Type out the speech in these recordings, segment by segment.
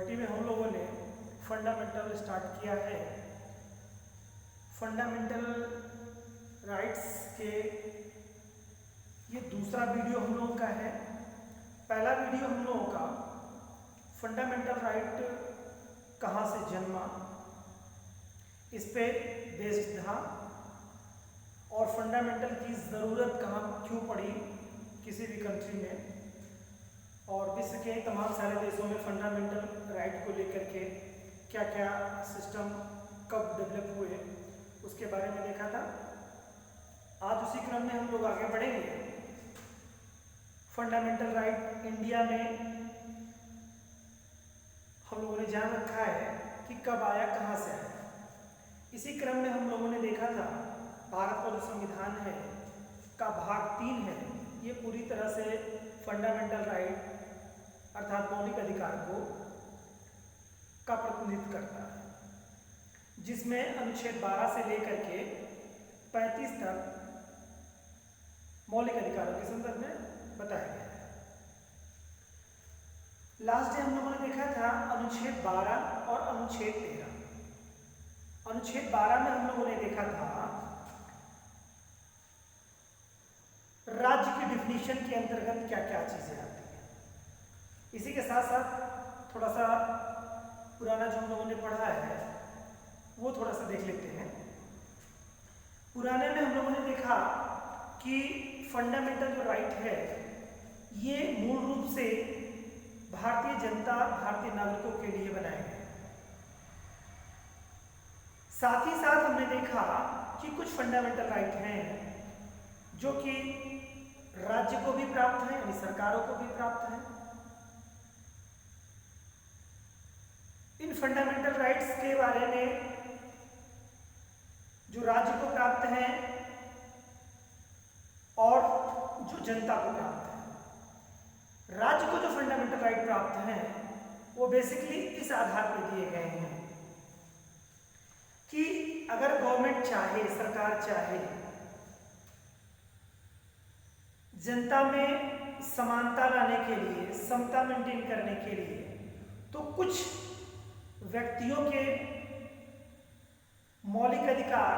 Polity में हम लोगों ने फंडामेंटल स्टार्ट किया है। फंडामेंटल राइट्स के ये दूसरा वीडियो हम लोगों का है। पहला वीडियो हम लोगों का फंडामेंटल राइट कहाँ से जन्मा, इस पे बेस्ड था, और फंडामेंटल की ज़रूरत कहाँ क्यों पड़ी किसी भी कंट्री में, और विश्व के तमाम सारे देशों में फंडामेंटल राइट को लेकर के क्या क्या सिस्टम कब डेवलप हुए उसके बारे में देखा था। आज उसी क्रम में हम लोग आगे बढ़ेंगे। फंडामेंटल राइट इंडिया में हम लोगों ने जान रखा है कि कब आया, कहाँ से आया। इसी क्रम में हम लोगों ने देखा था भारत का जो संविधान है का भाग 3 है, ये पूरी तरह से फंडामेंटल राइट अर्थात मौलिक अधिकार को का प्रतिनिधित्व करता है, जिसमें अनुच्छेद 12 से लेकर के 35 तक मौलिक अधिकारों के संदर्भ में बताया गया है। लास्ट डे हम लोगों ने देखा था अनुच्छेद 12 और अनुच्छेद 13। अनुच्छेद 12 में हम लोगों ने देखा था राज्य की डिफिनीशन के अंतर्गत क्या क्या चीजें आती हैं। इसी के साथ साथ थोड़ा सा पुराना जो हम लोगों ने पढ़ा है वो थोड़ा सा देख लेते हैं। पुराने में हम लोगों ने देखा कि फंडामेंटल जो राइट है ये मूल रूप से भारतीय जनता, भारतीय नागरिकों के लिए बनाए गए। साथ ही साथ हमने देखा कि कुछ फंडामेंटल राइट हैं जो कि राज्य को भी प्राप्त है, यानी सरकारों को भी प्राप्त है। इन फंडामेंटल राइट्स के बारे में जो राज्य को प्राप्त हैं और जो जनता को प्राप्त है। राज्य को जो फंडामेंटल राइट प्राप्त हैं वो बेसिकली इस आधार पर दिए गए हैं कि अगर गवर्नमेंट चाहे, सरकार चाहे, जनता में समानता लाने के लिए, समता मेंटेन करने के लिए, तो कुछ व्यक्तियों के मौलिक अधिकार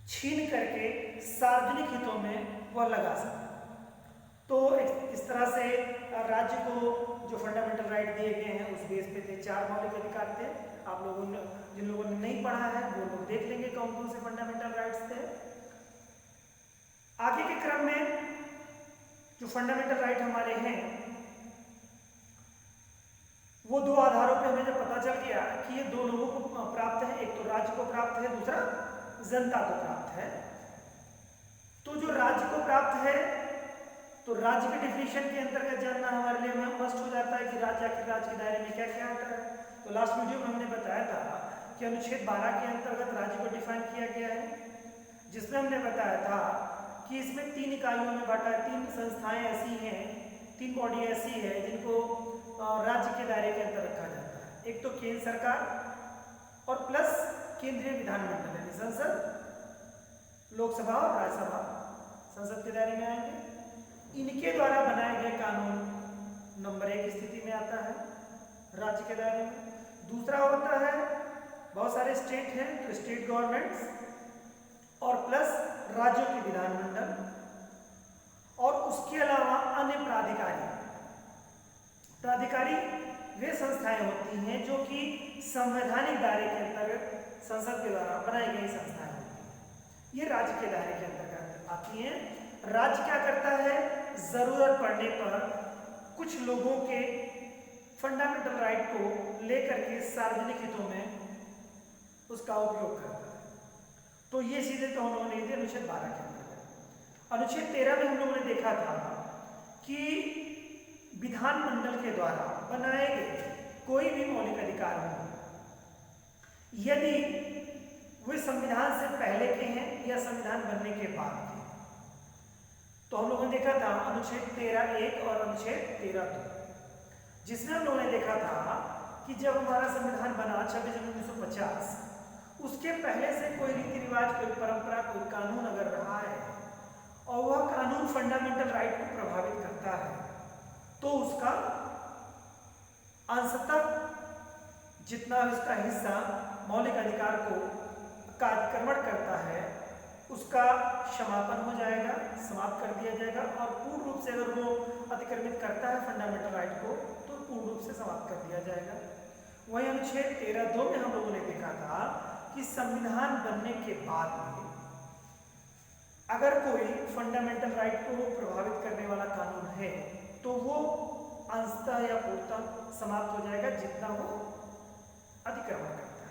छीन करके सार्वजनिक हितों में वह लगा सकता। तो इस तरह से राज्य को जो फंडामेंटल राइट दिए गए हैं उस बेस पे थे। 4 मौलिक अधिकार थे। आप लोगों ने, जिन लोगों ने नहीं पढ़ा है वो लोग देख लेंगे कौन कौन से फंडामेंटल राइट्स थे। आगे के क्रम में जो फंडामेंटल राइट हमारे हैं वो 2 आधारों पे हमें जब पता चल गया कि ये 2 लोगों को प्राप्त है, एक तो राज्य को प्राप्त है, दूसरा जनता को प्राप्त है। तो जो राज्य को प्राप्त है तो राज्य के डिफिनीशन के अंतर्गत जानना हमारे लिए मस्ट हो जाता है कि राज्य के दायरे में क्या क्या आता है। तो लास्ट वीडियो में हमने बताया था कि अनुच्छेद 12 के अंतर्गत राज्य को डिफाइन किया गया है, जिसमें हमने बताया था कि इसमें 3 इकाइयों में बांटा है। 3 संस्थाएं ऐसी हैं, 3 बॉडी ऐसी है जिनको राज्य के दायरे के अंदर रखा जाता है। एक तो केंद्र सरकार और प्लस केंद्रीय विधानमंडल यानी संसद, लोकसभा और राज्यसभा संसद के दायरे में आएंगे। इनके द्वारा बनाए गए कानून नंबर 1 स्थिति में आता है राज्य के दायरे में। दूसरा होता है बहुत सारे स्टेट हैं तो स्टेट गवर्नमेंट्स और प्लस राज्यों के विधानमंडल, और उसके अलावा अन्य प्राधिकारी वे संस्थाएं होती हैं जो कि संवैधानिक दायरे के अंतर्गत संसद के द्वारा बनाई गई संस्थाएं होती हैं। ये राज्य के दायरे के अंतर्गत आती हैं। राज्य क्या करता है, जरूरत पड़ने पर कुछ लोगों के फंडामेंटल राइट को लेकर के सार्वजनिक हितों में उसका उपयोग करता है। तो ये चीजें तो हम लोगों ने अनुच्छेद 12 के अंतर्गत। अनुच्छेद 13 में हम लोगों ने देखा था कि विधानमंडल के द्वारा बनाए गए कोई भी मौलिक अधिकार हो, यदि वे संविधान से पहले के हैं या संविधान बनने के बाद के, तो हम लोगों ने देखा था अनुच्छेद 13(1) और अनुच्छेद 13(2), जिसमें हम लोगों ने देखा था कि जब हमारा संविधान बना 26 जनवरी 1950, उसके पहले से कोई रीति रिवाज, कोई परंपरा, कोई कानून अगर रहा है और वह कानून फंडामेंटल राइट को प्रभावित करता है तो उसका अंशतः जितना इसका हिस्सा मौलिक अधिकार को का अतिक्रमण करता है उसका समापन हो जाएगा, समाप्त कर दिया जाएगा, और पूर्ण रूप से अगर वो अतिक्रमित करता है फंडामेंटल राइट को तो पूर्ण रूप से समाप्त कर दिया जाएगा। वही अनुच्छेद 13(2) में हम लोगों ने देखा था कि संविधान बनने के बाद में अगर कोई फंडामेंटल राइट को प्रभावित करने वाला कानून है तो वो अंशतः या पूर्णतः समाप्त हो जाएगा जितना वो अतिक्रमण करता है।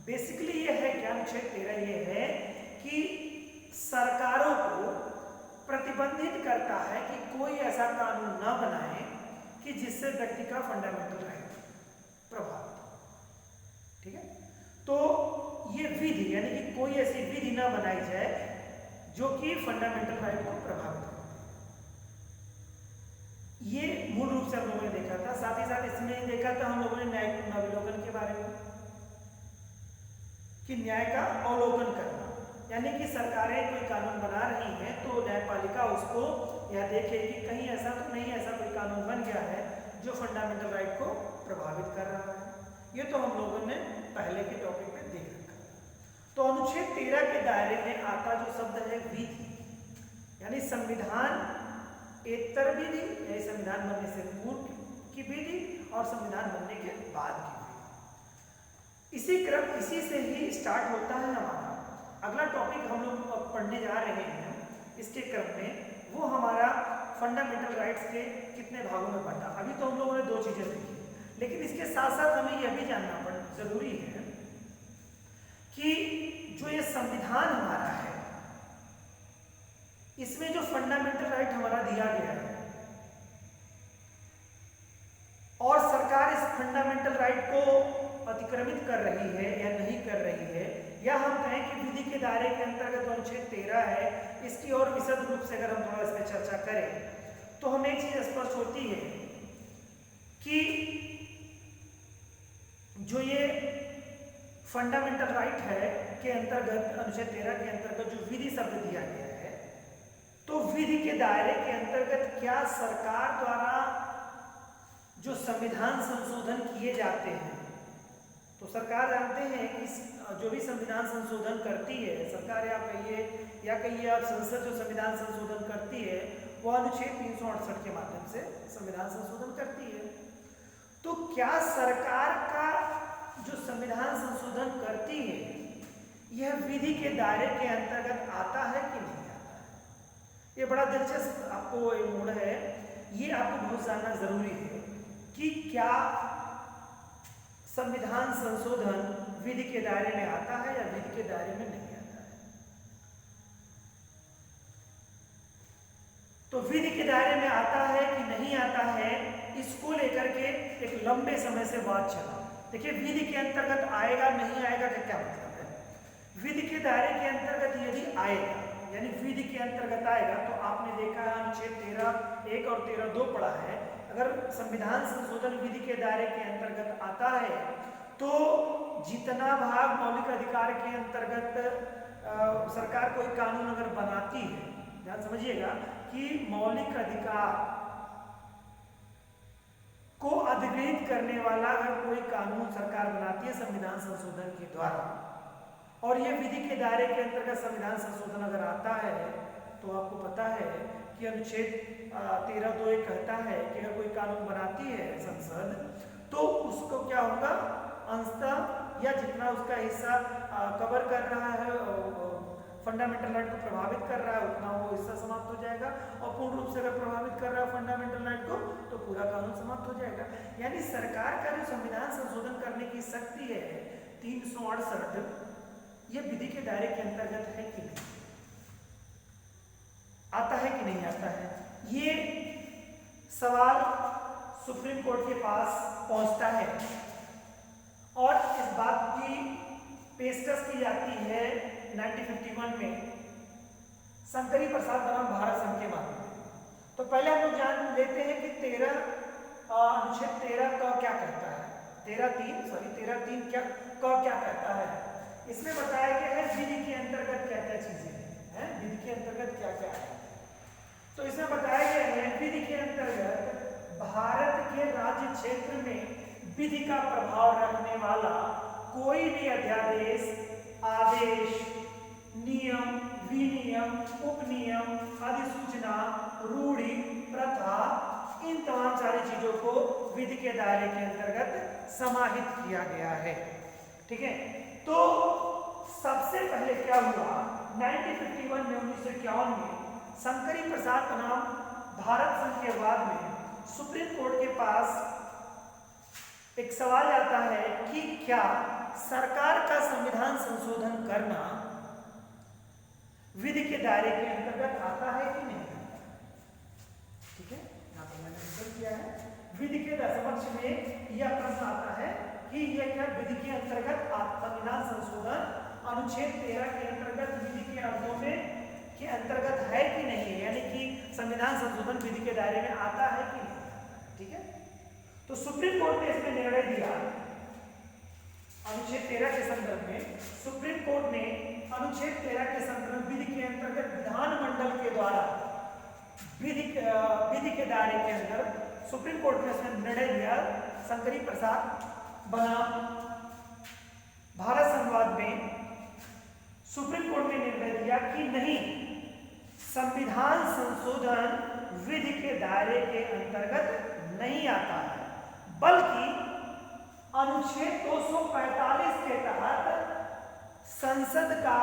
बेसिकली ये है क्या, अनुच्छेद 13 ये है कि सरकारों को प्रतिबंधित करता है कि कोई ऐसा कानून न बनाए कि जिससे व्यक्ति का फंडामेंटल राइट प्रभावित हो। ठीक है, तो ये विधि यानी कि कोई ऐसी विधि न बनाई जाए जो कि फंडामेंटल राइट को प्रभावित करे। ये मूल रूप से हम लोगों ने देखा था। साथ ही साथ इसमें देखा था हम लोगों ने न्यायिक पुनरावलोकन के बारे में कि न्याय का अवलोकन करना, यानी कि सरकारें कोई कानून बना रही हैं तो न्यायपालिका उसको यह देखे कि कहीं ऐसा तो नहीं ऐसा कोई कानून बन गया है जो फंडामेंटल राइट को प्रभावित कर रहा है। ये तो हम लोगों ने पहले के टॉपिक में देख रखा है। तो अनुच्छेद 13 के दायरे में आता जो शब्द है विधि, यानी संविधान एतर विधि, यानी संविधान बनने से पूर्व की विधि और संविधान बनने के बाद की विधि। इसी से ही स्टार्ट होता है हमारा अगला टॉपिक हम लोग पढ़ने जा रहे हैं। इसके क्रम में वो हमारा फंडामेंटल राइट्स के कितने भागों में बंटा। अभी तो हम लोगों ने 2 चीजें देखी, लेकिन इसके साथ साथ हमें यह भी जानना जरूरी है कि जो ये संविधान हमारा है इसमें जो फंडामेंटल राइट हमारा दिया गया है और सरकार इस फंडामेंटल राइट को अतिक्रमित कर रही है या नहीं कर रही है, या हम कहें कि विधि के दायरे के अंतर्गत अनुच्छेद 13 है, इसकी और विशद रूप से अगर हम थोड़ा इस पर चर्चा करें तो हमें एक चीज स्पष्ट होती है कि जो ये फंडामेंटल राइट है के अंतर्गत अनुच्छेद 13 के अंतर्गत जो विधि शब्द दिया गया है, तो विधि के दायरे के अंतर्गत क्या सरकार द्वारा जो संविधान संशोधन किए जाते हैं, तो सरकार जानते हैं कि जो भी संविधान संशोधन करती है सरकार, या कहिए आप संसद जो संविधान संशोधन करती है वो अनुच्छेद 368 के माध्यम से संविधान संशोधन करती है। तो क्या सरकार का जो संविधान संशोधन करती है यह विधि के दायरे के अंतर्गत आता है कि नहीं आता है? ये बड़ा दिलचस्प आपको मोड़ है, ये आपको बहुत जानना जरूरी है कि क्या संविधान संशोधन विधि के दायरे में आता है या विधि के दायरे में नहीं आता है। तो विधि के दायरे में आता है कि नहीं आता है, इसको लेकर के एक लंबे समय से बात चला। देखिए, विधि के अंतर्गत आएगा नहीं आएगा का क्या मतलब है। विधि के दायरे के अंतर्गत यदि आएगा, यानी विधि के अंतर्गत आएगा, तो आपने देखा है अनुच्छेद 13(1) और 13(2) पढ़ा है। अगर संविधान संशोधन विधि के दायरे के अंतर्गत आता है तो जितना भाग मौलिक अधिकार के अंतर्गत सरकार कोई कानून अगर बनाती है, ध्यान समझिएगा कि मौलिक अधिकार को अधिग्रहित करने वाला अगर कोई कानून सरकार बनाती है संविधान संशोधन के द्वारा, और ये विधि के दायरे के अंतर्गत संविधान संशोधन अगर आता है, तो आपको पता है कि अनुच्छेद 13(2) कहता है कि अगर कोई कानून बनाती है संसद तो उसको क्या होगा, अंशतः या जितना उसका हिस्सा कवर कर रहा है फंडामेंटल राइट को प्रभावित कर रहा है उतना वो हिस्सा समाप्त हो जाएगा, और पूर्ण रूप से अगर प्रभावित कर रहा है फंडामेंटल राइट को तो पूरा कानून समाप्त हो जाएगा। यानी सरकार का जो संविधान संशोधन करने की शक्ति है 368, ये विधि के दायरे के अंतर्गत है कि नहीं, आता है कि नहीं आता है। ये सवाल सुप्रीम कोर्ट के पास पहुंचता है और इस बात की पेशकश की जाती है 1951 में शंकरी प्रसाद बनाम भारत संघ के माध्यम से। तो पहले हम लोग जान लेते हैं कि अनुच्छेद 13 का क्या कहता है, 13(3) क्या कहता है। इसमें बताया गया है विधि के अंतर्गत क्या क्या चीजें हैं, विधि के अंतर्गत क्या क्या है। तो इसमें बताया गया है विधि के अंतर्गत भारत के राज्य क्षेत्र में विधि का प्रभाव रखने वाला कोई भी अध्यादेश, आदेश, नियम, विनियम, उपनियम, अधिसूचना, रूढ़ि, प्रथा, इन तमाम सारी चीजों को विधि के दायरे के अंतर्गत समाहित किया गया है। ठीक है, तो सबसे पहले क्या हुआ 1951 में, 1951 में शंकरी प्रसाद बनाम भारत संघ के बाद में सुप्रीम कोर्ट के पास एक सवाल आता है कि क्या सरकार का संविधान संशोधन करना विधि के दायरे के अंतर्गत आता है कि नहीं आता है। ठीक है, यहाँ पर मैंने मेंशन किया है, विधि के समक्ष में यह प्रश्न आता है कि यह क्या विधि के अंतर्गत संविधान संशोधन अनुच्छेद 13 के अंतर्गत विधि के अर्थों में के अंतर्गत है कि नहीं है, यानी कि संविधान संशोधन विधि के दायरे में आता है कि नहीं आता है। ठीक है, तो सुप्रीम कोर्ट ने इसमें निर्णय दिया अनुच्छेद 13 के संदर्भ में। सुप्रीम कोर्ट ने अनुच्छेद 13 के संदर्भ विधि के अंतर्गत विधानमंडल के द्वारा विधि के दायरे के अंदर सुप्रीम कोर्ट ने इसमें निर्णय दिया शंकरी प्रसाद बनाम भारत संघवाद में। सुप्रीम कोर्ट ने निर्णय दिया कि नहीं, संविधान संशोधन विधि के दायरे के अंतर्गत नहीं आता है, बल्कि अनुच्छेद 245 के तहत संसद का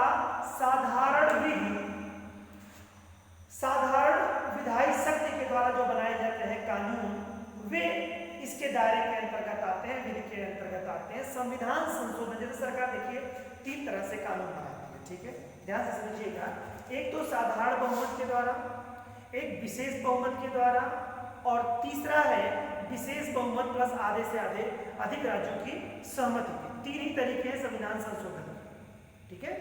साधारण विधायी शक्ति के द्वारा जो बनाए जाते हैं कानून, वे इसके दायरे के अंतर्गत आते हैं, विधि के अंतर्गत आते हैं। संविधान संशोधन जैसे सरकार देखिए 3 तरह से कानून बनाती है। ठीक है, ध्यान से समझिएगा, एक तो साधारण बहुमत के द्वारा, एक विशेष बहुमत के द्वारा, और तीसरा है विशेष बहुमत प्लस आधे से अधिक राज्यों की सहमति के। 3 ही तरीके हैं संविधान संशोधन के। ठीक है,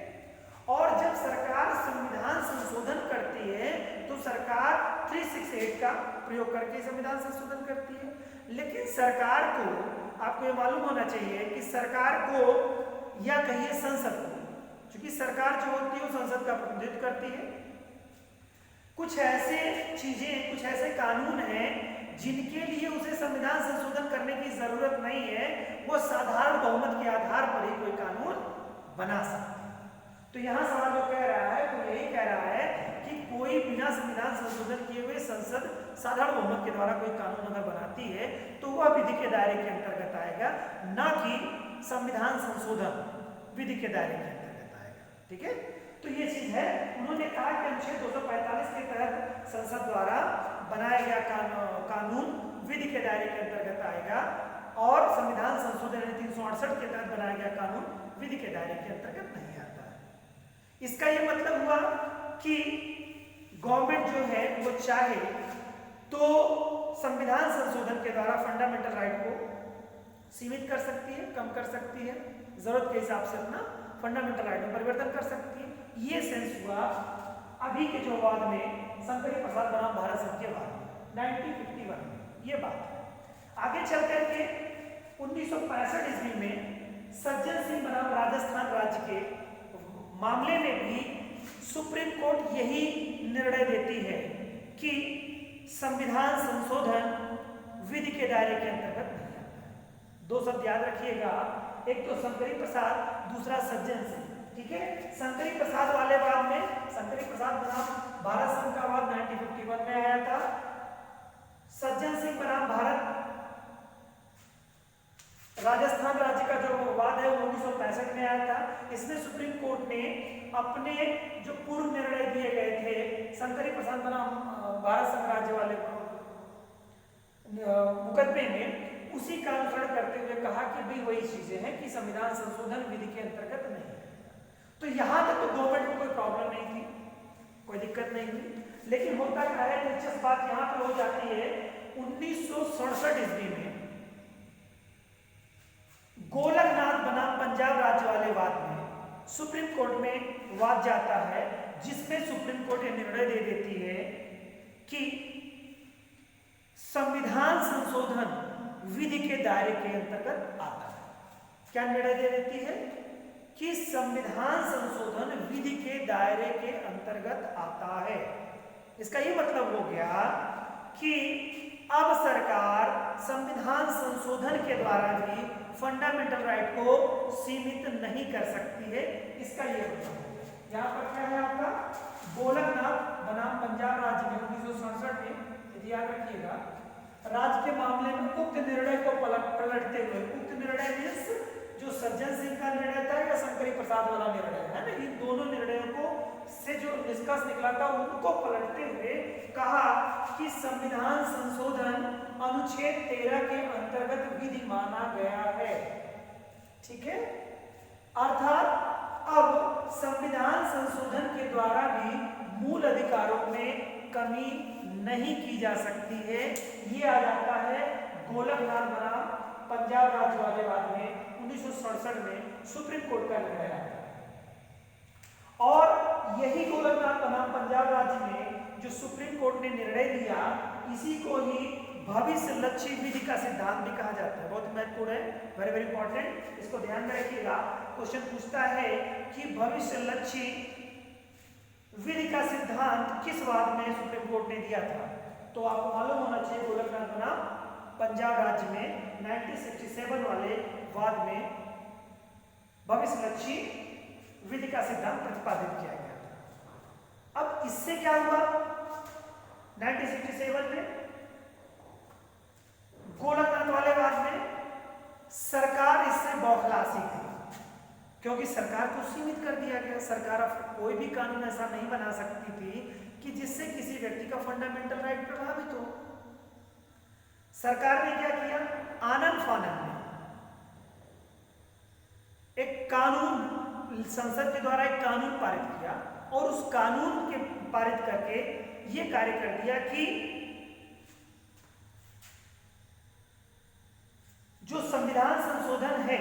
और जब सरकार संविधान संशोधन करती है तो सरकार 368 का प्रयोग करके संविधान संशोधन करती है। लेकिन सरकार को, आपको ये मालूम होना चाहिए कि सरकार को या कहिए संसद को, क्योंकि सरकार जो होती है वो संसद का प्रतिनिधित्व करती है, कुछ ऐसे चीजें, कुछ ऐसे कानून हैं जिनके लिए उसे संविधान संशोधन करने की जरूरत नहीं है, वो साधारण बहुमत के आधार पर ही कोई कानून बना सकते हैं। तो यहाँ सवाल जो कह रहा है वो यही कह रहा है कि कोई बिना संविधान संशोधन किए हुए संसद साधारण बहुमत के द्वारा कोई कानून अगर बनाती है तो वह विधि के दायरे के अंतर्गत आएगा, ना कि संविधान संशोधन विधि के दायरे के अंतर्गत आएगा। ठीक है, तो ये चीज है। उन्होंने कहा कि अनुच्छेद 245 के तहत संसद द्वारा बनाया गया कानून विधि के दायरे के अंतर्गत आएगा, और संविधान संशोधन 368 के तहत बनाया गया कानून विधि के दायरे के अंतर्गत नहीं आता है। इसका यह मतलब हुआ कि गवर्नमेंट जो है वो चाहे तो संविधान संशोधन के द्वारा फंडामेंटल राइट को सीमित कर सकती है, कम कर सकती है, जरूरत के हिसाब से अपना फंडामेंटल राइट में परिवर्तन कर सकती है। ये सेंस हुआ अभी के जो वाद में शंकरी प्रसाद बनाम भारत संघ के वाद में 1951 में, ये बात है। आगे चल करके 1965 ईस्वी में सज्जन सिंह बनाम राजस्थान राज्य के मामले में भी सुप्रीम कोर्ट यही निर्णय देती है कि संविधान संशोधन विधि के दायरे के अंतर्गत नहीं आता है। 2 शब्द याद रखिएगा, एक तो शंकरी प्रसाद, दूसरा सज्जन सिंह। ठीक है, शंकरी प्रसाद वाले वाद में, शंकरी प्रसाद बनाम भारत संघ का वाद 1951 में आया था। सज्जन सिंह बनाम भारत राजस्थान राज्य का जो वाद है वो 1965 में आया था। इसमें सुप्रीम कोर्ट ने अपने जो पूर्व निर्णय दिए गए थे शंकरी प्रसाद बनाम भारत संघ राज्य वाले मुकदमे में, उसी का अनुसरण करते हुए कहा कि भाई वही चीजें हैं कि संविधान संशोधन विधि के अंतर्गत नहीं है। तो यहां तक तो गवर्नमेंट को कोई प्रॉब्लम नहीं थी, कोई दिक्कत नहीं थी। लेकिन होता क्या है, दिलचस्प बात यहां पर हो जाती है 1967 ईस्वी में गोलकनाथ बनाम पंजाब राज्य वाले वाद में सुप्रीम कोर्ट में वाद जाता है, जिसमें सुप्रीम कोर्ट ये निर्णय दे देती है कि संविधान संशोधन विधि के दायरे के अंतर्गत आता है। क्या निर्णय दे देती है कि संविधान संशोधन विधि के दायरे के अंतर्गत आता है। इसका ये मतलब हो गया कि अब सरकार संविधान संशोधन संशोधन के द्वारा भी फंडामेंटल राइट को सीमित नहीं कर सकती है। इसका ये मतलब है, यहाँ पर क्या है आपका, गोलकनाथ बनाम पंजाब राज्य में 1967 में, यदि याद रखिएगा, राज्य के मामले में उक्त निर्णय को पलटते हुए, उक्त निर्णय मीन्स जो सज्जन सिंह का निर्णय था या शंकरी प्रसाद वाला निर्णय है ना, इन दोनों निर्णयों को से जो निष्कर्ष निकला था उनको पलटते हुए कहा कि संविधान संशोधन अनुच्छेद 13 के अंतर्गत विधि माना गया है। ठीक है, अर्थात अब संविधान संशोधन के द्वारा भी मूल अधिकारों में कमी नहीं की जा सकती है। ये आ जाता है गोलकनाथ बनाम पंजाब राज्य वाले वाद में 1967 में सुप्रीम कोर्ट का निर्णय आता है। और यही गोलकनाथ बनाम पंजाब राज्य में जो सुप्रीम कोर्ट ने निर्णय दिया, इसी को ही भविष्य लक्ष्य विधि का सिद्धांत भी कहा जाता है। बहुत महत्वपूर्ण है, वेरी वेरी इंपॉर्टेंट, इसको ध्यान में रखिएगा। क्वेश्चन पूछता है कि भविष्य लक्ष्य विधि का सिद्धांत किस वाद में सुप्रीम कोर्ट ने दिया था, तो आपको मालूम होना चाहिए गोलकनाथ बनाम पंजाब राज्य में 1967 वाले वाद में भविष्य लक्ष्य विधि का सिद्धांत प्रतिपादित किया गया था। अब इससे क्या हुआ, 1967 में गोलकनाथ वाले वाद में सरकार इससे बौखलासी थी, क्योंकि सरकार को सीमित कर दिया गया। सरकार कोई भी कानून ऐसा नहीं बना सकती थी कि जिससे किसी व्यक्ति का फंडामेंटल राइट प्रभावित हो। सरकार ने क्या किया, आनन फानन में एक कानून, संसद के द्वारा एक कानून पारित किया और उस कानून के पारित करके यह कार्य कर दिया कि जो संविधान संशोधन है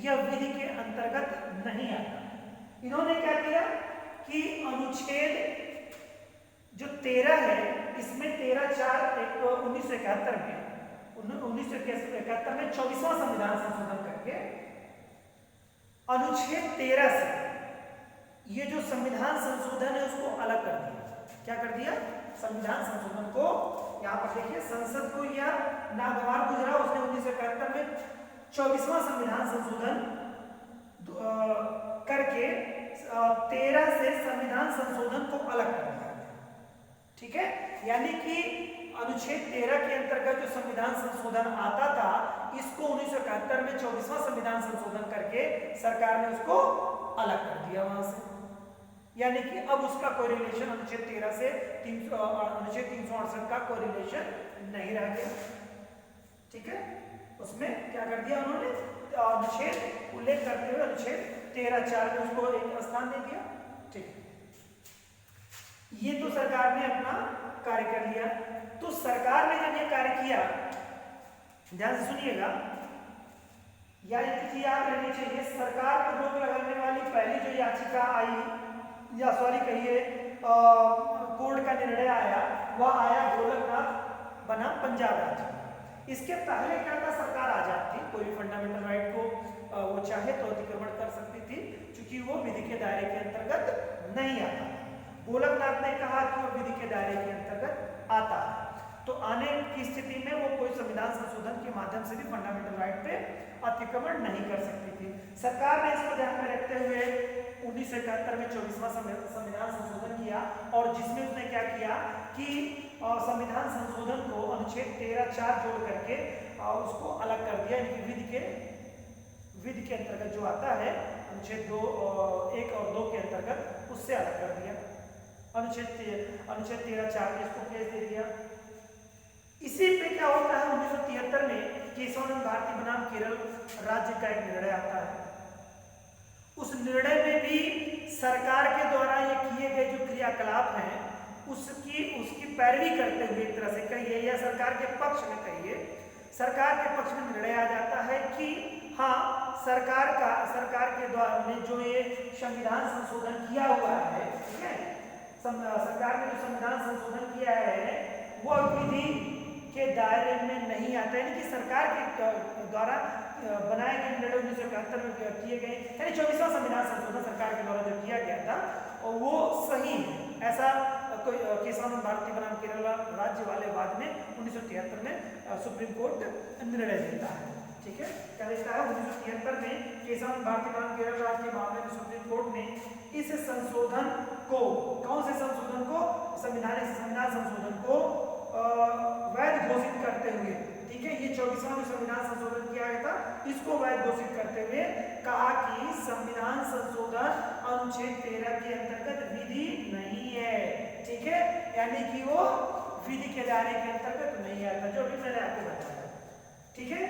यह विधि के अंतर्गत नहीं आता। इन्होंने क्या किया कि अनुच्छेद जो 13 है, इसमें 13/4/1971 में 1971 में 24वां संविधान संशोधन करके अनुच्छेद 13 से ये जो संविधान संशोधन है उसको अलग कर दिया। क्या कर दिया, संविधान संशोधन को, यहाँ पर देखिए, संसद को यह नागवार गुजरा, उसने 1971 में 24वां संविधान संशोधन करके 13 से संविधान संशोधन को अलग कर दिया। ठीक है, यानी कि अनुच्छेद 13 के अंतर्गत जो संविधान संशोधन आता था, इसको 1971 में 24वां संविधान संशोधन करके सरकार ने उसको अलग कर दिया वहां से। यानी कि अब उसका कोई रिलेशन अनुच्छेद 13 से अनुच्छेद 368 का कोई रिलेशन नहीं रह गया। ठीक है, उसमें क्या कर दिया उन्होंने, अनुच्छेद उल्लेख करते हुए अनुच्छेद 13/4 में उसको एक स्थान दे दिया। ठीक है, ये तो सरकार ने अपना कार्य कर लिया। तो सरकार ने जब ये कार्य किया, ध्यान से सुनिएगा, या एक चीज याद रहनी चाहिए, सरकार पर रोक लगाने वाली पहली जो याचिका आई, या सॉरी कहिए कोर्ट का निर्णय आया, वह आया गोलकनाथ बनाम पंजाब राज्य। इसके पहले क्या था, सरकार आजाद थी, कोई भी फंडामेंटल राइट को वो चाहे तो अतिक्रमण कर सकती थी, क्योंकि वो विधि के दायरे के अंतर्गत नहीं आता। गोलकनाथ ने कहा कि वो विधि के दायरे के अंतर्गत आता है, तो आने की स्थिति में वो कोई संविधान संशोधन के माध्यम से भी फंडामेंटल राइट पे अतिक्रमण नहीं कर सकती थी। सरकार ने इसको ध्यान में रखते हुए 1971 में 24वां संविधान संशोधन किया, और जिसमें उसने क्या किया कि संविधान संशोधन को अनुच्छेद 13/4 जोड़ करके उसको अलग कर दिया, विधि के अंतर्गत जो आता है अनुच्छेद 1 और 2 के अंतर्गत, उससे अलग कर दिया। अनुच्छेद 13/4 में इसको प्लेस दे दिया। इसी पे क्या होता है, 1973 में केशवानंद भारती बनाम केरल राज्य का एक निर्णय आता है। उस निर्णय में भी सरकार के द्वारा ये किए गए जो क्रियाकलाप हैं उसकी पैरवी करते हुए, एक तरह से कहिए या सरकार के पक्ष में कहिए, सरकार के पक्ष में निर्णय आ जाता है कि हाँ, सरकार के द्वारा ने जो ये संविधान संशोधन किया हुआ है, ठीक है, सरकार ने जो संविधान संशोधन किया है वह विधि के दायरे में नहीं आता, यानी कि सरकार के द्वारा बनाए गए निर्णय 1971 में किए गए, यानी 24वां संविधान संशोधन सरकार के द्वारा जो किया गया था और वो सही है, ऐसा केशवानंद भारती बनाम केरल राज्य वाले वाद में 1973 में सुप्रीम कोर्ट निर्णय देता है। ठीक है, क्या देता है? 1973 में केशवानंद भारती बनाम केरल राज्य के मामले में सुप्रीम कोर्ट ने इस संशोधन को, कौन से संशोधन को? संविधान संशोधन को वैध घोषित करते हुए, ठीक है, ये 24वां जो संविधान संशोधन किया गया था, इसको वैध घोषित करते हुए कहा कि संविधान संशोधन अनुच्छेद 13 के अंतर्गत विधि नहीं है। ठीक है, यानी कि वो विधि के दायरे के अंतर्गत नहीं आता, जो भी मैंने आपको बताया। ठीक है,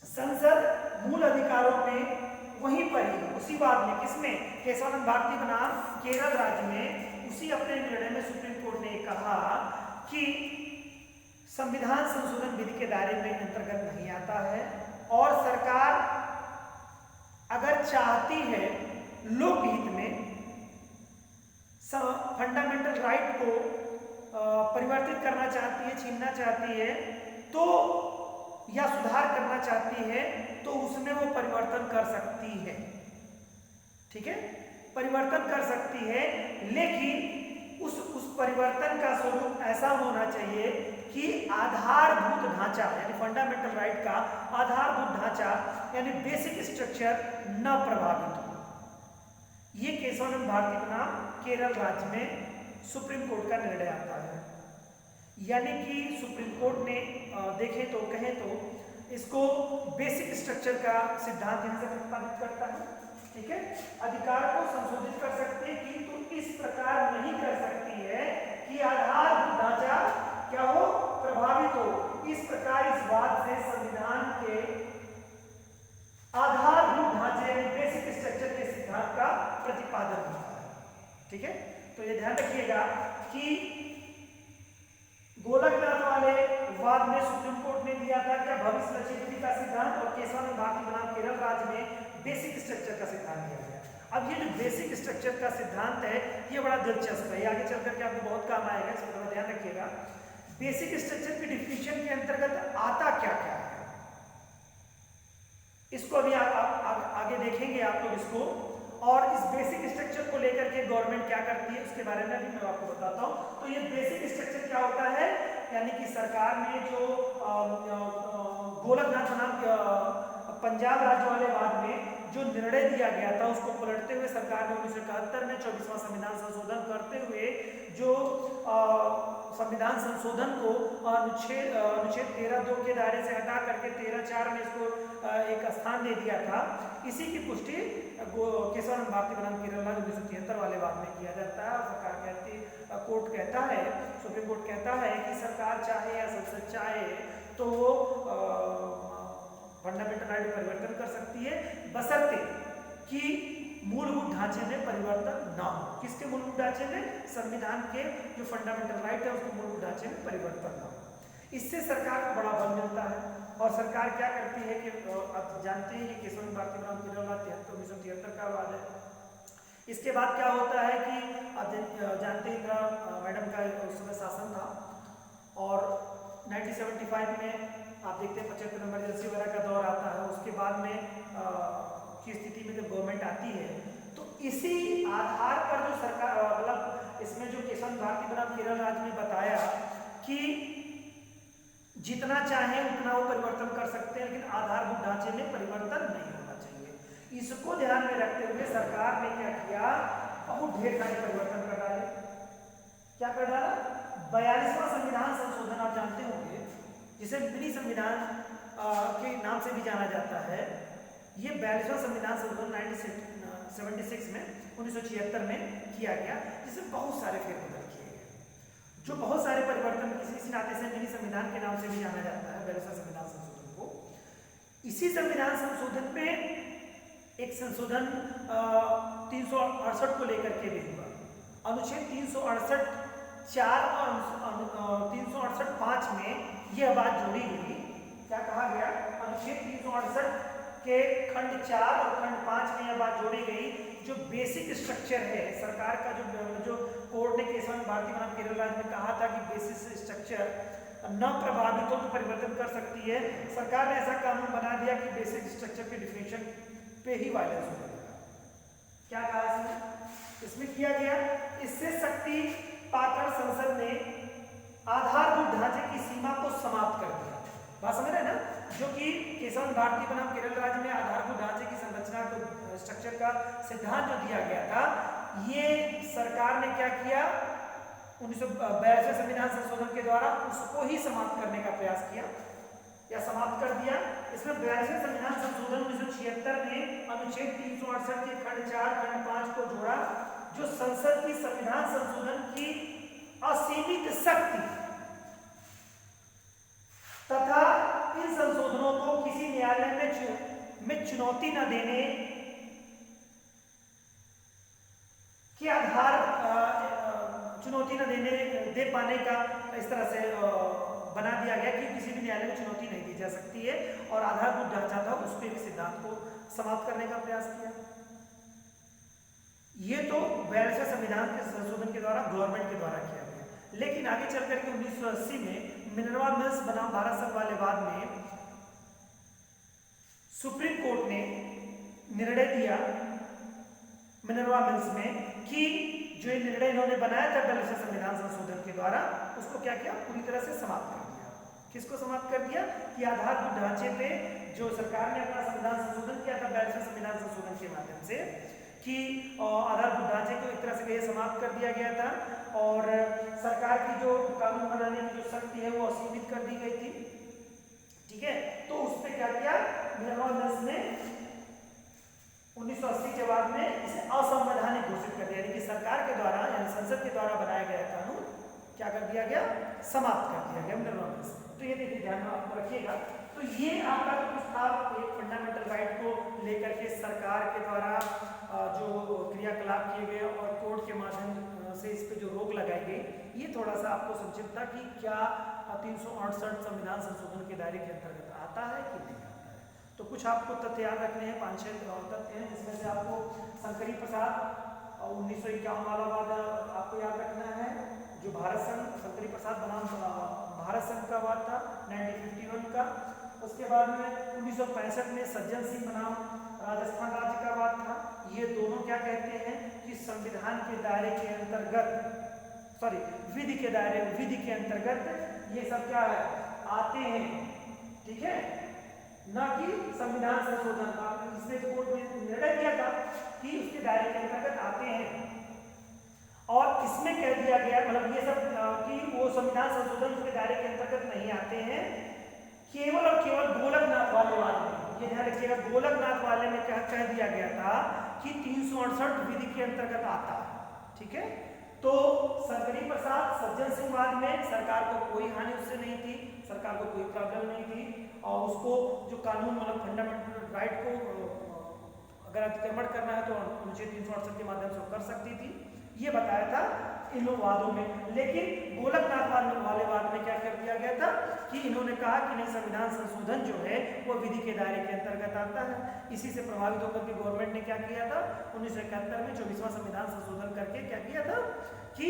संसद मूल अधिकारों में वहीं पर ही उसी बात में, किसमें? केशवानंद भारती बनाम केरल राज्य में, उसी अपने निर्णय में सुप्रीम कोर्ट ने कहा कि संविधान संशोधन विधि के दायरे में अंतर्गत नहीं आता है और सरकार अगर चाहती है लोकहित में फंडामेंटल राइट को परिवर्तित करना चाहती है, छीनना चाहती है, तो या सुधार करना चाहती है, तो उसमें वो परिवर्तन कर सकती है। ठीक है, परिवर्तन कर सकती है, लेकिन उस परिवर्तन का स्वरूप ऐसा होना चाहिए कि आधारभूत ढांचा, यानी फंडामेंटल राइट का आधारभूत ढांचा, यानी बेसिक स्ट्रक्चर न प्रभावित हो। ये केशवानंद भारती बनाम केरल राज्य में सुप्रीम कोर्ट का निर्णय आता है। यानी कि सुप्रीम कोर्ट ने देखें तो, कहें तो, इसको बेसिक स्ट्रक्चर का सिद्धांत यहां से प्रतिपादित करता है। ठीक है, अधिकार को संशोधित कर सकती है, किंतु इस प्रकार नहीं कर सकती है कि आधारभूत ढांचा क्या हो? प्रभावित हो। इस प्रकार इस बात से संविधान के आधारभूत ढांचे यानी बेसिक स्ट्रक्चर के सिद्धांत का प्रतिपादन होता है। ठीक है, तो ये ध्यान रखिएगा कि गोलकनाथ वाले वाद में सुप्रीम कोर्ट ने दिया था क्या? भविष्य लक्षित विधि का सिद्धांत, और केशवानंद भारती बनाम केरल राज्य में बेसिक स्ट्रक्चर का सिद्धांत दिया गया। अब ये जो बेसिक स्ट्रक्चर का सिद्धांत है, ये बड़ा दिलचस्प है, आगे चल करके आपको बहुत काम आएगा, इसको थोड़ा ध्यान रखिएगा। बेसिक स्ट्रक्चर की डिफिनेशन के अंतर्गत आता क्या क्या है, इसको अभी आगे देखेंगे आप लोग इसको, और इस बेसिक स्ट्रक्चर को लेकर के गवर्नमेंट क्या करती है उसके बारे में भी मैं आपको बताता हूं। तो ये बेसिक स्ट्रक्चर क्या होता है, यानी कि सरकार ने जो गोलकनाथ बनाम पंजाब राज्य वाले वाद में जो निर्णय दिया गया था, उसको पलटते हुए सरकार ने 1971 में 24वां संविधान संशोधन करते हुए जो संविधान संशोधन को अनुच्छेद 13(2) के दायरे से हटा करके 13(4) में इसको एक स्थान दे दिया था। इसी की पुष्टि केशवानंद भारती बनाम केरल राज्य 1973 वाले वाद में किया जाता है। और सरकार कहती, कोर्ट कहता है, सुप्रीम कोर्ट कहता है कि सरकार चाहे या संसद चाहे तो फंडामेंटल राइट परिवर्तन कर सकती है, बशर्ते कि मूलभूत ढांचे में परिवर्तन ना हो। किसके मूलभूत ढांचे में? संविधान के जो फंडामेंटल राइट है उसके मूलभूत ढांचे में परिवर्तन ना हो। इससे सरकार को बड़ा बल मिलता है और सरकार क्या करती है कि आप जानते हैं कि केशवानंद भारती बनाम केरल राज्य 1973 का वाद है। इसके बाद क्या होता है कि आप जानते हैं इंदिरा मैडम का उस समय शासन था और 1975 में आप देखते हैं 75 नंबर एमरजेंसी वगैरह का दौर आता है। उसके बाद में की स्थिति में जब गवर्नमेंट आती है तो इसी आधार पर जो सरकार मतलब इसमें जो केशवानंद भारती बनाम केरल राज्य ने बताया कि जितना चाहे उतना वो परिवर्तन कर सकते हैं, लेकिन आधारभूत ढांचे में परिवर्तन नहीं होना चाहिए। इसको ध्यान में रखते हुए सरकार ने क्या किया, बहुत ढेर सारे परिवर्तन कर डाले। क्या कर डाला? 42वां संविधान संशोधन आप जानते होंगे, जिसे मिनी संविधान के नाम से भी जाना जाता है। ये 42वां संविधान संशोधन 1976 में 1976 में किया गया, जिसमें बहुत सारे फेरबदल किए गए, जो बहुत सारे परिवर्तन इसी नाते से मिनी संविधान के नाम से भी जाना जाता है 42वां संविधान संशोधन को। इसी संविधान संशोधन में एक संशोधन 368 को लेकर के भी हुआ। अनुच्छेद 368(4) और 368(5) में यह बात जोड़ी गई। क्या कहा गया? अनुच्छेद 368 के खंड 4 और खंड 5 में यह बात जोड़ी गई, जो बेसिक स्ट्रक्चर है सरकार का, जो कोर्ट ने केशवानंद भारती बनाम केरल राज्य में कहा था कि बेसिक स्ट्रक्चर न प्रभावित हो तो परिवर्तन कर सकती है। सरकार ने ऐसा कानून बना दिया कि बेसिक स्ट्रक्चर के डिफिनेशन पे ही वायलेंस होने लगा। क्या कहा इसमें किया गया, इससे शक्ति पाकर संसद ने आधारभूत ढांचे की सीमा को समाप्त कर दिया। बात समझ रहे हैं ना, जो कि केशवन भारती बनाम केरल राज्य में आधारभूत ढांचे की संरचना को स्ट्रक्चर का सिद्धांत जो दिया गया था, ये सरकार ने क्या किया, 1942 संविधान संशोधन के द्वारा उसको ही समाप्त करने का प्रयास किया या समाप्त कर दिया। इसमें 42वें संविधान संशोधन 1976 में अनुच्छेद 368 के खंड 4 खंड 5 को जोड़ा, जो संसद की संविधान संशोधन की असीमित शक्ति तथा इन संशोधनों को किसी न्यायालय में चुनौती न देने के आधार चुनौती न दे पाने का इस तरह से बना दिया गया कि किसी भी न्यायालय में चुनौती नहीं दी जा सकती है, और आधारभूत ढांचा था उस पर भी सिद्धांत को समाप्त करने का प्रयास किया। ये तो 42वें संविधान के संशोधन के द्वारा गवर्नमेंट के द्वारा किया गया, लेकिन आगे चल करके 1980 में मिनर्वा मिल्स बनाम भारत संघ वाले वाद में सुप्रीम कोर्ट ने निर्णय दिया मिनर्वा मिल्स में कि जो ये निर्णय इन्होंने बनाया था 42वें संविधान संशोधन के द्वारा, उसको क्या किया, पूरी तरह से समाप्त कर दिया। किसको समाप्त कर दिया कि आधारभूत ढांचे पे जो सरकार ने अपना संविधान संशोधन किया था 42वें संविधान संशोधन के माध्यम से, कि आधारभूत ढांचे को एक तरह से समाप्त कर दिया गया था, और सरकार की जो कानून बनाने की जो शक्ति है वो असीमित कर दी गई थी। ठीक है, तो उस पर क्या किया मिनर्वा मिल्स ने 1980 के बाद में इसे असंवैधानिक घोषित कर दिया, यानी कि सरकार के द्वारा यानी संसद के द्वारा बनाया गया कानून क्या कर दिया गया, समाप्त कर दिया गया मिनर्वा मिल्स। तो ये देखिए ध्यान में आपको रखिएगा। तो ये आपका कुछ था एक फंडामेंटल राइट को लेकर के सरकार के द्वारा जो क्रियाकलाप किए गए और कोर्ट के माध्यम से इस पे जो रोक लगाई गई, ये थोड़ा सा आपको संक्षिप्त था कि क्या 368 संविधान संशोधन के दायरे के अंतर्गत आता है कि नहीं आता है। तो कुछ आपको तथ्य याद रखने हैं, 5-6 तथ्य हैं, जिसमें से आपको शंकरी प्रसाद 1951 वाला वाद आपको याद रखना है, जो भारत संघ शंकरी प्रसाद बनाम भारत संघ का वाद था 1951 का। उसके बाद में 1965 में सज्जन सिंह बनाम राजस्थान राज्य का वाद था। ये दोनों क्या कहते हैं कि संविधान के दायरे के अंतर्गत विधि के अंतर्गत ये सब क्या है आते हैं। ठीक है, न कि संविधान संशोधन। इसमें कोर्ट ने निर्णय दिया था कि उसके दायरे के अंतर्गत आते हैं, और इसमें कह दिया गया मतलब ये सब कि वो संविधान संशोधन उसके दायरे के अंतर्गत नहीं आते हैं, केवल और केवल गोलकनाथ वाले वाद में। ये ध्यान रखिएगा, गोलकनाथ वाले में क्या कह दिया गया था कि 368 विधि के अंतर्गत आता है। ठीक है, तो शंकरी प्रसाद सज्जन सिंह वाद में सरकार को कोई हानि उससे नहीं थी, सरकार को कोई प्रॉब्लम नहीं थी, और उसको जो कानून मतलब फंडामेंटल राइट को अगर अतिक्रमण करना है तो अनुच्छेद 368 के माध्यम से कर सकती थी, ये बताया था इन वादों में। लेकिन गोलकनाथ वाले वाद में क्या कर दिया गया था कि इन्होंने कहा कि नहीं, संविधान संशोधन जो है वो विधि के दायरे के अंतर्गत आता है। इसी से प्रभावित होकर के गवर्नमेंट ने क्या किया था 1971 में 24वां संविधान संशोधन करके क्या किया था कि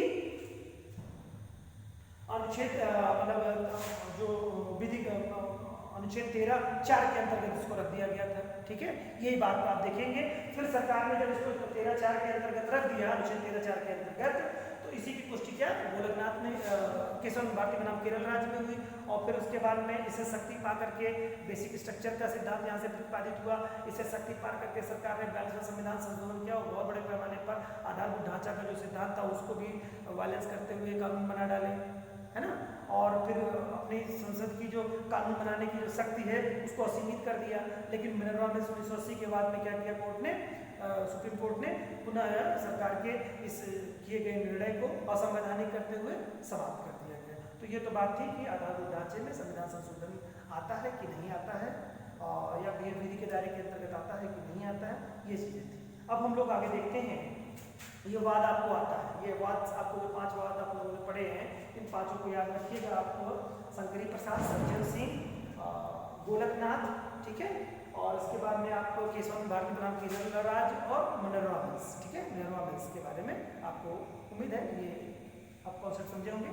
अनुच्छेद मतलब जो विधि अनुच्छेद 13(4) के अंतर्गत इसको रख दिया गया था। ठीक है, यही बात को आप देखेंगे। फिर सरकार ने जब इसको 13(4) के अंतर्गत रख दिया, अनुच्छेद 13(4) के अंतर्गत, तो इसी की पुष्टि क्या गोलकनाथ में केशवन भारती बनाम केरल राज्य में हुई, और फिर उसके बाद में इसे शक्ति पा करके बेसिक स्ट्रक्चर का सिद्धांत यहाँ से प्रतिपादित हुआ। इसे शक्ति पा करके सरकार ने 42वां संविधान संशोधन किया और बहुत बड़े पैमाने पर आधारभूत ढांचा का जो सिद्धांत था उसको भी वायलेंस करते हुए कानून बना डाले, है ना। और फिर अपनी संसद की जो कानून बनाने की जो शक्ति है उसको असीमित कर दिया। लेकिन मिनर्वा मिल्स 1980 के बाद में क्या किया कोर्ट ने, सुप्रीम कोर्ट ने पुनः सरकार के इस किए गए निर्णय को असंवैधानिक करते हुए समाप्त कर दिया गया। तो ये तो बात थी कि आधारभूत ढांचे में संविधान संशोधन आता है कि नहीं आता है, या विधि के दायरे के अंतर्गत आता है कि नहीं आता है, ये चीज़ें थी। अब हम लोग आगे देखते हैं, ये वाद आपको आता है, ये वाद आपको जो 5 वाद आप लोगों ने पढ़े हैं, इन 5 को याद रखिएगा। आपको शंकरी प्रसाद, सज्जन सिंह, गोलकनाथ, ठीक है, और इसके बाद में आपको केशवन भारती बनाम केरल राज्य और मिनर्वा मिल्स। ठीक है, मिनर्वा मिल्स के बारे में आपको उम्मीद है ये आप कॉन्सेप्ट समझे होंगे।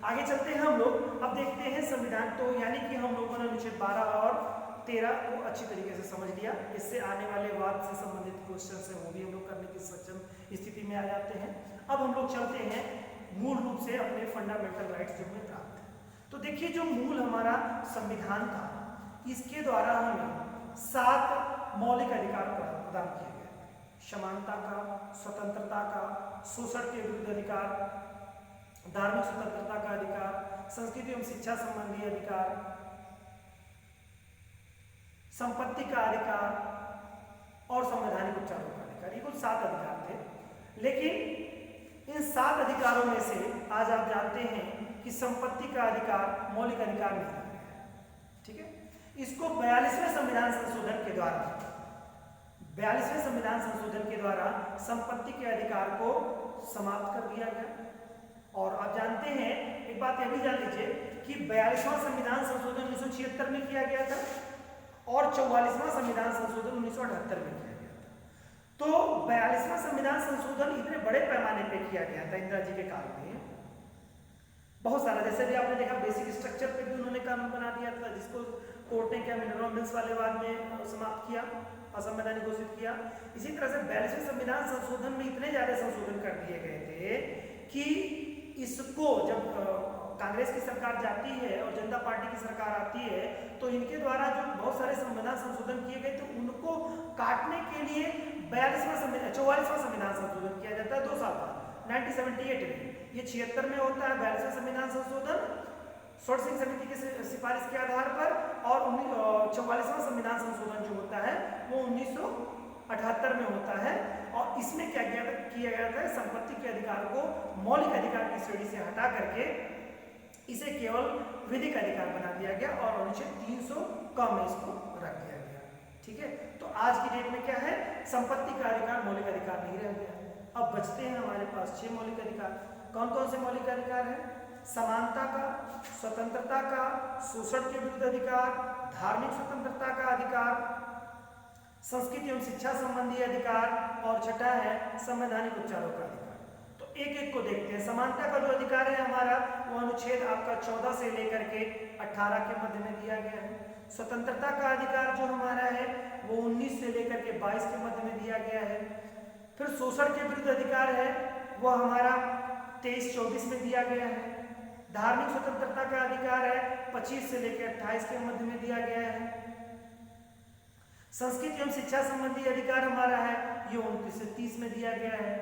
आगे चलते हैं हम लोग, अब देखते हैं संविधान। तो यानी कि हम लोगों ने अनुच्छेद 12 और 13 को अच्छी तरीके से समझ लिया। इससे आने वाले वाद से संबंधित क्वेश्चन है वो भी हम लोग करने की सक्षम स्थिति में आ जाते हैं। अब हम लोग चलते हैं मूल रूप से अपने फंडामेंटल राइट्स जो हमें प्राप्त है। तो देखिए जो मूल हमारा संविधान था, इसके द्वारा हमें 7 मौलिक अधिकार प्रदान किए गए। समानता का, स्वतंत्रता का, शोषण के विरुद्ध अधिकार, धार्मिक स्वतंत्रता का अधिकार, संस्कृति एवं शिक्षा संबंधी अधिकार, संपत्ति का अधिकार और संवैधानिक उपचारों का अधिकार। ये कुल 7 अधिकार थे। लेकिन इन 7 अधिकारों में से आज आप जानते हैं कि संपत्ति का अधिकार मौलिक अधिकार नहीं है, ठीक है। इसको 42वें संविधान संशोधन के द्वारा 42वें संविधान संशोधन के द्वारा संपत्ति के अधिकार को समाप्त कर दिया गया। और आप जानते हैं, एक बात यह भी जान लीजिए कि 42वां संविधान संशोधन 1976 में किया गया था और 44वां संविधान संशोधन 1978 में किया गया था। तो 42वां संविधान संशोधन इतने बड़े पैमाने पे किया गया था इंदिरा जी के काल में, बहुत सारा, जैसे भी आपने देखा बेसिक स्ट्रक्चर पे भी उन्होंने कानून बना दिया था, जिसको कोर्ट ने क्या मिनरल मिल्स वाले बाद में समाप्त किया, असंवैधानिक घोषित किया। इसी तरह से 42वें संविधान संशोधन में इतने ज्यादा संशोधन कर दिए गए थे कि इसको जब कांग्रेस की सरकार जाती है और जनता पार्टी की सरकार आती है तो इनके द्वारा जो बहुत सारे संविधान संशोधन किए गए थे उनको काटने के लिए 44वां संविधान संशोधन किया जाता है 2 साल बाद 1978 में। ये 76 में होता है 42वां संविधान संशोधन शॉर्ट सिंह समिति की सिफारिश के आधार पर, और 44वां संविधान संशोधन जो होता है वो 1978 में होता है। और इसमें क्या किया गया था, संपत्ति के अधिकार को मौलिक अधिकार की श्रेणी से हटा करके इसे केवल विधिक अधिकार बना दिया गया और अनुच्छेद 300 क में इसको रख दिया गया, ठीक है। तो आज की डेट में क्या है, संपत्ति का अधिकार मौलिक अधिकार नहीं रह गया। अब बचते हैं हमारे पास 6 मौलिक अधिकार। कौन कौन से मौलिक अधिकार है? समानता का, स्वतंत्रता का, शोषण के विरुद्ध अधिकार, धार्मिक स्वतंत्रता का अधिकार, संस्कृति एवं शिक्षा संबंधी अधिकार, और छठा है संवैधानिक उपचारों का अधिकार। तो एक एक को देखते हैं। समानता का जो अधिकार है हमारा, वो अनुच्छेद आपका 14 से लेकर के 18 के मध्य में दिया गया है। स्वतंत्रता का अधिकार जो हमारा है वो 19 से लेकर के 22 के मध्य में दिया गया है। फिर शोषण के विरुद्ध अधिकार है वो हमारा 23-24 में दिया गया है। धार्मिक स्वतंत्रता का अधिकार है 25 से लेकर 28 के मध्य में दिया गया है। संस्कृति एवं शिक्षा संबंधी अधिकार हमारा है ये 29 से 30 में दिया गया है।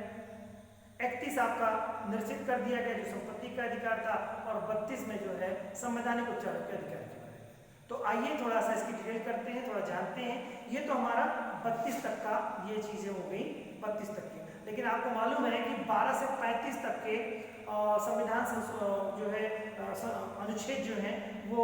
31 आपका निश्चित कर दिया गया जो संपत्ति का अधिकार था, और 32 में जो है संवैधानिक उपचारों के अधिकार के बारे में। तो आइए थोड़ा सा इसकी डिटेल करते हैं, थोड़ा जानते हैं। ये तो हमारा 32 तक का ये चीजें हो गई, 32 तक की। लेकिन आपको मालूम है कि 12 से 35 तक के संविधान जो है अनुच्छेद जो है वो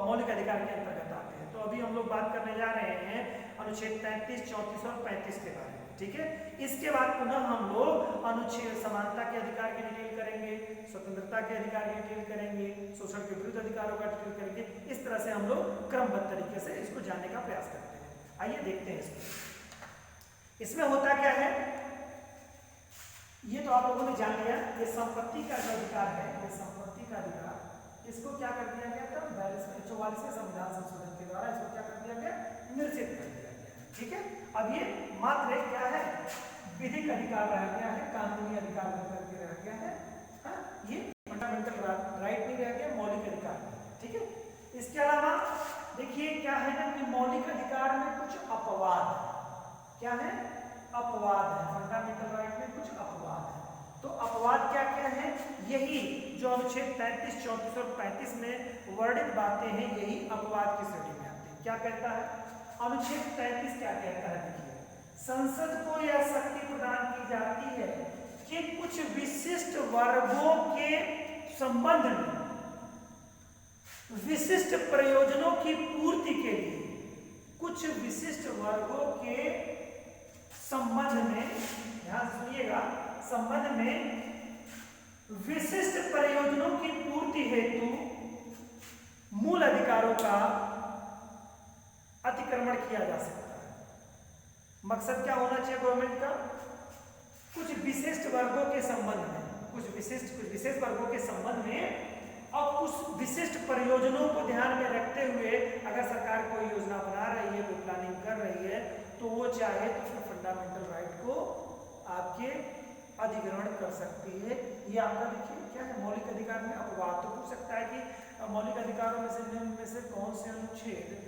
मौलिक अधिकार के अंतर्गत आते हैं। तो अभी हम लोग बात करने जा रहे हैं अनुच्छेद 33, 34 और 35 के बारे में, ठीक है। इसके बाद पुनः हम लोग अनुच्छेद समानता के अधिकार की डिटेल करेंगे, स्वतंत्रता के अधिकार की डिटेल करेंगे, शोषण के विरुद्ध अधिकारों का डिटेल करेंगे। इस तरह से हम लोग क्रमबद्ध तरीके से इसको जानने का प्रयास करते हैं। आइए देखते हैं इसको। इसमें होता क्या है, ये तो आप लोगों ने जान लिया। ये संपत्ति का जो अधिकार है, ये संपत्ति का अधिकार, इसको क्या कर दिया गया था 44वें संविधान संशोधन के द्वारा इसको क्या कर दिया गया, निश्चित कर दिया गया, ठीक है। अब ये मात्र क्या है, विधिक अधिकार रह गया है, कानूनी अधिकार बनकर के रह गया है। ये फंडामेंटल राइट नहीं रह गया, मौलिक अधिकार, ठीक है। इसके अलावा देखिए क्या है ना कि मौलिक अधिकार में कुछ अपवाद है। क्या है? अपवाद है। फंडामेंटल राइट में कुछ अपवाद है। तो अपवाद क्या क्या है? यही जो अनुच्छेद 33, 34 और 35 में वर्णित बातें हैं, यही अपवाद की श्रेणी में आती है। क्या कहता है अनुच्छेद 33? क्या कहता है? देखिए, संसद को यह शक्ति प्रदान की जाती है कि कुछ विशिष्ट वर्गों के संबंध में विशिष्ट प्रयोजनों की पूर्ति के लिए, कुछ विशिष्ट वर्गों के संबंध में, ध्यान सुनिएगा, संबंध में विशिष्ट प्रयोजनों की पूर्ति हेतु मूल अधिकारों का अतिक्रमण किया जा सकता है। मकसद क्या होना चाहिए गवर्नमेंट का? कुछ विशिष्ट वर्गों के संबंध में, कुछ विशेष वर्गों के संबंध में और कुछ विशिष्ट प्रयोजनों को ध्यान में रखते हुए अगर सरकार कोई योजना बना चाहे तो फिर फंडामेंटल राइट को आपके अधिग्रहण कर सकती है। ये आपका देखिए क्या है, मौलिक अधिकार में अपवाद। तो पूछ सकता है कि मौलिक अधिकारों में से निम्न में से कौन से अनुच्छेद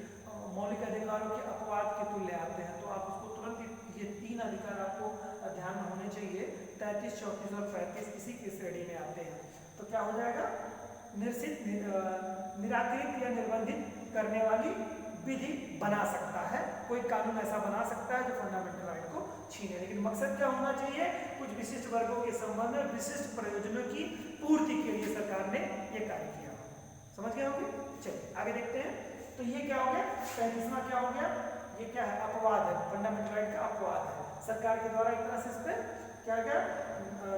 मौलिक अधिकारों के अपवाद के तुल्य आते हैं। तो आप उसको तुरंत ये 3 अधिकार आपको ध्यान में होने चाहिए, 33, 34 और 35 इसी की श्रेणी में आते हैं। तो क्या हो जाएगा, निश्चित निराकृत या निर्बंधित करने वाली विधि बना सकता है, कोई कानून ऐसा बना सकता है जो फंडामेंटल राइट को छीने। लेकिन मकसद क्या होना चाहिए, कुछ विशिष्ट वर्गों के संबंध में विशिष्ट प्रयोजनों की पूर्ति के लिए सरकार ने यह कार्य किया। समझ गए होंगे। चलिए आगे देखते हैं। तो ये क्या हो गया, 35वां क्या हो गया, ये क्या है, अपवाद है, फंडामेंटल राइट का अपवाद है। सरकार के द्वारा एक तरह से इस पर क्या क्या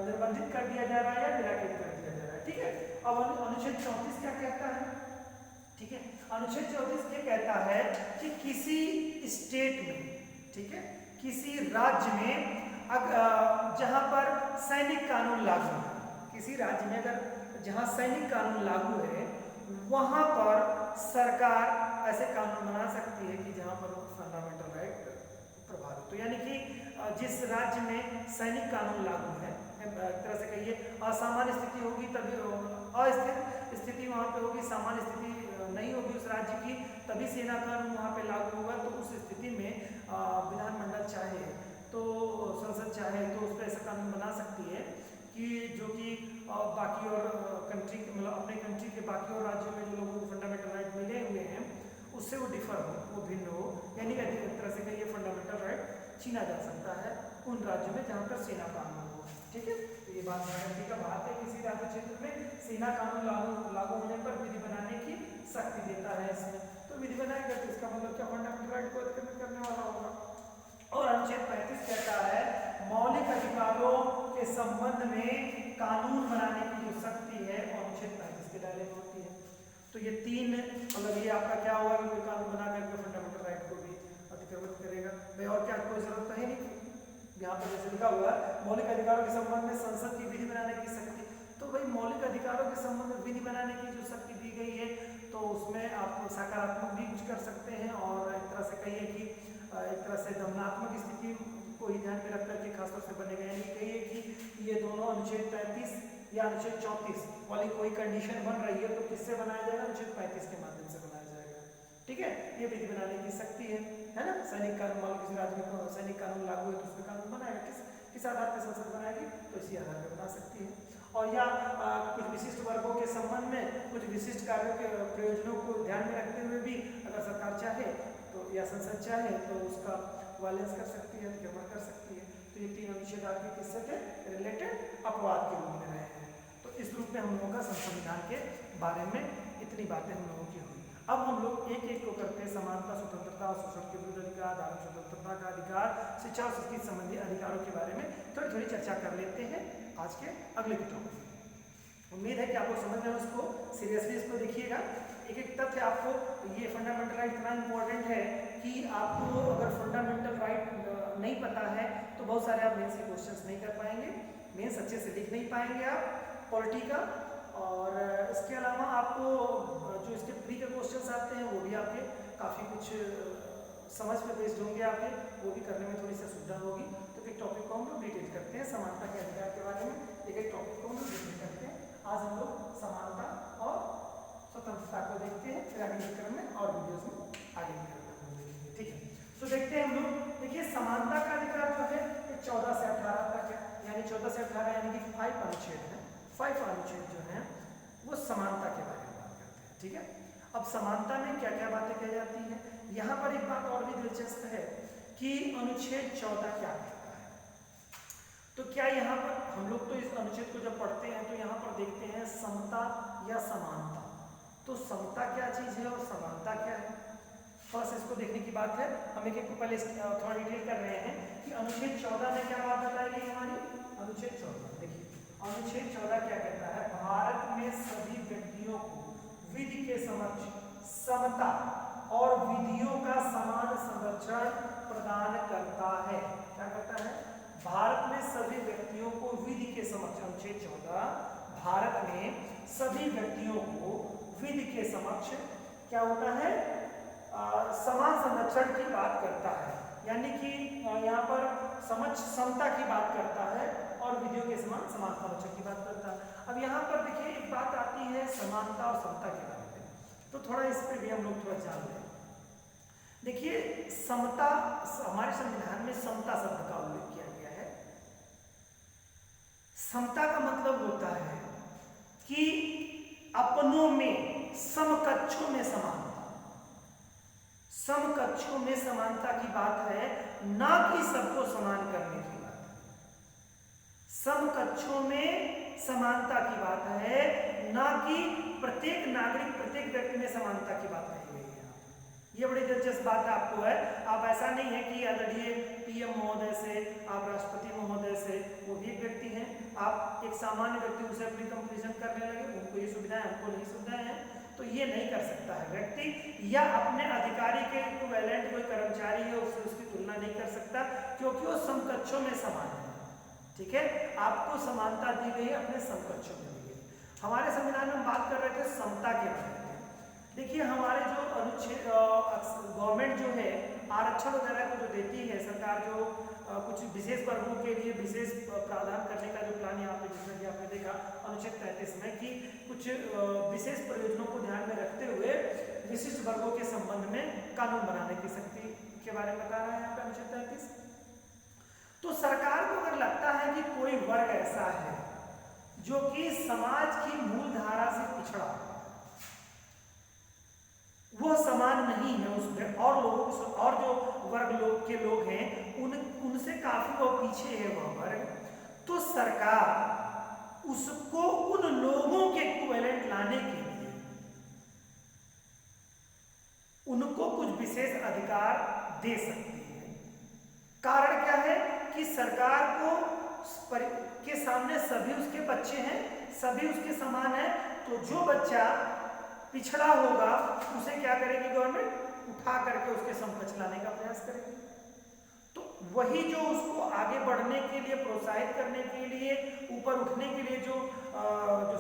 निर्बंधित कर दिया जा रहा है या निराकृत कर दिया जा रहा है। ठीक है। अब अनुच्छेद 34 क्या कहता है, ठीक है, अनुच्छेद 34 ये कहता है कि किसी स्टेट में, ठीक है, किसी राज्य में जहां पर सैनिक कानून लागू है, किसी राज्य में अगर जहां सैनिक कानून लागू है वहां पर सरकार ऐसे कानून बना सकती है कि जहां पर फंडामेंटल राइट प्रभावित हो। यानी कि जिस राज्य में सैनिक कानून लागू है, एक तरह से कहिए असामान्य स्थिति होगी तभी, अस्थिर स्थिति वहां पे होगी, सामान्य स्थिति नहीं होगी उस राज्य की, तभी सेना कानून वहां पे लागू होगा। तो उस स्थिति में विधानमंडल चाहे तो, संसद चाहे तो उस पर ऐसा कानून बना सकती है कि जो कि बाकी और कंट्री, मतलब अपने कंट्री के बाकी और राज्यों में जो लोगों को फंडामेंटल राइट मिले हुए हैं उससे वो डिफर हो, वो भिन्न हो। यानी कि एक तरह से कहिए फंडामेंटल राइट छीना जा सकता है उन राज्यों में जहाँ पर सेना कानून हो। ठीक है, तो ये बात ध्यान का बात है, किसी राज्य क्षेत्र में सेना कानून लागू होने पर विधि बनाने की शक्ति देता है इसमें। तो विधि बनाएगा तो इसका मतलब क्या, फंडामेंटल राइट को अतिक्रमित करने वाला होगा। और अनुच्छेद 35 कहता है मौलिक अधिकारों के संबंध में कानून बनाने की जो शक्ति है अनुच्छेद 35 के दायरे में होती है। तो ये 3 मतलब ये आपका क्या होगा कि कोई कानून बना करके फंडामेंटल राइट को भी अतिक्रमित करेगा भाई, और क्या कोई जरूरत तो है नहीं। यहाँ पर जैसे लिखा हुआ है मौलिक अधिकारों के संबंध में संसद की विधि बनाने की शक्ति, तो भाई मौलिक अधिकारों के संबंध में विधि बनाने की जो शक्ति दी गई है तो उसमें आप सकारात्मक भी कुछ कर सकते हैं और एक तरह से कहिए कि एक तरह से दमनात्मक स्थिति को ही ध्यान में रख करके खासतौर से बनेगा। यानी कहिए कि ये दोनों अनुच्छेद 35 या अनुच्छेद 34 वाली कोई कंडीशन बन रही है तो किससे बनाया जाएगा, अनुच्छेद 35 के माध्यम से बनाया जाएगा। ठीक है, ये विधि बनाने की शक्ति है ना। सैनिक कानून, मान लो किसी राज्य में सैनिक कानून लागू है तो उसमें कानून बनाएगा, किस आधार पर संसद बनाएगी, तो इसी आधार पर बना सकती है। और या कुछ विशिष्ट वर्गों के संबंध में कुछ विशिष्ट कार्यों के प्रयोजनों को ध्यान में रखते हुए भी अगर सरकार चाहे तो या संसद चाहे तो उसका वायलेंस कर सकती है, अतिक्रमण कर सकती है। तो ये 3 अनुच्छेद आपके किससे थे, रिलेटेड अपवाद के रूप में रहे हैं। तो इस रूप में हम लोगों का संविधान के बारे में इतनी बातें हम लोगों की हुई। अब हम लोग एक एक को करते हैं समानता, स्वतंत्रता और शोषण के विरुद्ध अधिकार, धार्मिक स्वतंत्रता का अधिकार, शिक्षा और संस्कृति संबंधी अधिकारों के बारे में थोड़ी थोड़ी चर्चा कर लेते हैं आज के अगले के टॉपिक में। उम्मीद है कि आप लोग समझ रहे हैं, उसको सीरियसली इसको देखिएगा। एक एक तथ्य आपको, ये फंडामेंटल राइट इतना इंपॉर्टेंट है कि आपको अगर फंडामेंटल राइट नहीं पता है तो बहुत सारे आप मेंस के क्वेश्चंस नहीं कर पाएंगे, मेंस अच्छे से लिख नहीं पाएंगे आप पॉलिटी का। और इसके अलावा आपको जो इसके प्री के क्वेश्चंस आते हैं वो भी आपके काफ़ी कुछ समझ पे बेस्ड होंगे, आपके वो भी करने में थोड़ी सी सुविधा होगी। तो एक टॉपिक को हम लोग डिटेल करते हैं, समानता के अधिकार के बारे में एक टॉपिक को हम लोग डिटेल करते हैं। आज हम लोग समानता और स्वतंत्रता को देखते हैं, फिर अगले क्रम में और वीडियोस में आगे देखेंगे। ठीक है, तो देखते हैं हम लोग। देखिए समानता का अधिकार जो है ये 14 से 18 तक है, यानी 14 से 18 यानी कि 5 अनुच्छेद है। 5 अनुच्छेद जो है वो समानता के बारे में बात करते हैं। ठीक है, अब समानता में क्या क्या बातें कही जाती हैं, यहाँ पर एक बात और भी दिलचस्प है कि अनुच्छेद 14 क्या कहता है। तो क्या यहाँ पर हम लोग तो इस अनुच्छेद को जब पढ़ते हैं तो यहाँ पर देखते हैं समता या समानता। तो समता क्या चीज है और समानता क्या है, बस इसको देखने की बात है। हम एक एक को पहले थोड़ा डिटेल कर रहे हैं कि अनुच्छेद 14 में क्या बात बताई गई हमारी। अनुच्छेद 14 देखिए, अनुच्छेद 14 क्या कहता है, भारत में सभी व्यक्तियों को विधि के समक्ष समता और विधियों का समान संरक्षण प्रदान करता है। क्या करता है, भारत में सभी व्यक्तियों को विधि के समक्ष, अनुच्छेद 14 भारत में सभी व्यक्तियों को विधि के समक्ष क्या होता है, समान संरक्षण की बात करता है। यानी कि यहाँ पर समता की बात करता है और विधियों के समान समानता रक्षक की बात करता है। अब यहाँ पर देखिए एक बात आती है समानता और समता के बारे में, तो थोड़ा इस पर भी हम लोग थोड़ा जान लें। देखिए समता, हमारे संविधान में समता शब्द का उल्लेख किया गया है। समता का मतलब होता है कि अपनों में समकक्षों में समानता, समकक्षों में समानता की बात है, ना कि सबको समान करने की बात है। समकक्षों में समानता की बात है, ना कि प्रत्येक नागरिक, प्रत्येक व्यक्ति में समानता की बात कही गई है। ये बड़ी दिलचस्प बात आपको है। आप ऐसा नहीं है कि आदरणीय पीएम महोदय से, आप राष्ट्रपति महोदय से, वो भी एक व्यक्ति हैं, आप एक सामान्य व्यक्ति उनसे अपनी कंपैरिजन करने लगे, उनको ये सुविधाएं, हमको नहीं सुविधाएं हैं, तो ये नहीं कर सकता है व्यक्ति, या अपने अधिकारी के इक्विवेलेंट कोई कर्मचारी है उससे उसकी तुलना नहीं कर सकता, क्योंकि वो समकक्षों में समान है। ठीक है, आपको समानता दी गई है, अपने समकक्षों में दी गई। हमारे संविधान में हम बात कर रहे थे समता के बारे में। देखिए हमारे जो अनुच्छेद, गवर्नमेंट जो है आरक्षण वगैरह को जो देती है सरकार, जो कुछ विशेष वर्गों के लिए विशेष प्रावधान करने का जो प्लान यहाँ पे, जिसमें कि आपने देखा अनुच्छेद 33 में कि कुछ विशेष प्रयोजनों को ध्यान में रखते हुए विशिष्ट वर्गों के संबंध में कानून बनाने की शक्ति के बारे में बता रहा है यहाँ पे अनुच्छेद 33। तो सरकार को अगर लगता है कि कोई वर्ग ऐसा है जो कि समाज की मूल धारा से पिछड़ा, वो समान नहीं है उसमें, और लोगों और जो वर्ग के लोग हैं उनसे काफी वो पीछे है वह वर्ग, तो सरकार उसको उन लोगों के इक्विवेलेंट लाने के लिए उनको कुछ विशेष अधिकार दे सकती है। कारण क्या है कि सरकार को के सामने सभी उसके बच्चे हैं, सभी उसके समान हैं, तो जो बच्चा पिछड़ा होगा उसे क्या करेगी गवर्नमेंट, उठा करके उसके समकक्ष लाने का प्रयास करेगी। तो वही जो उसको आगे बढ़ने के लिए, प्रोत्साहित करने के लिए, ऊपर उठने के लिए जो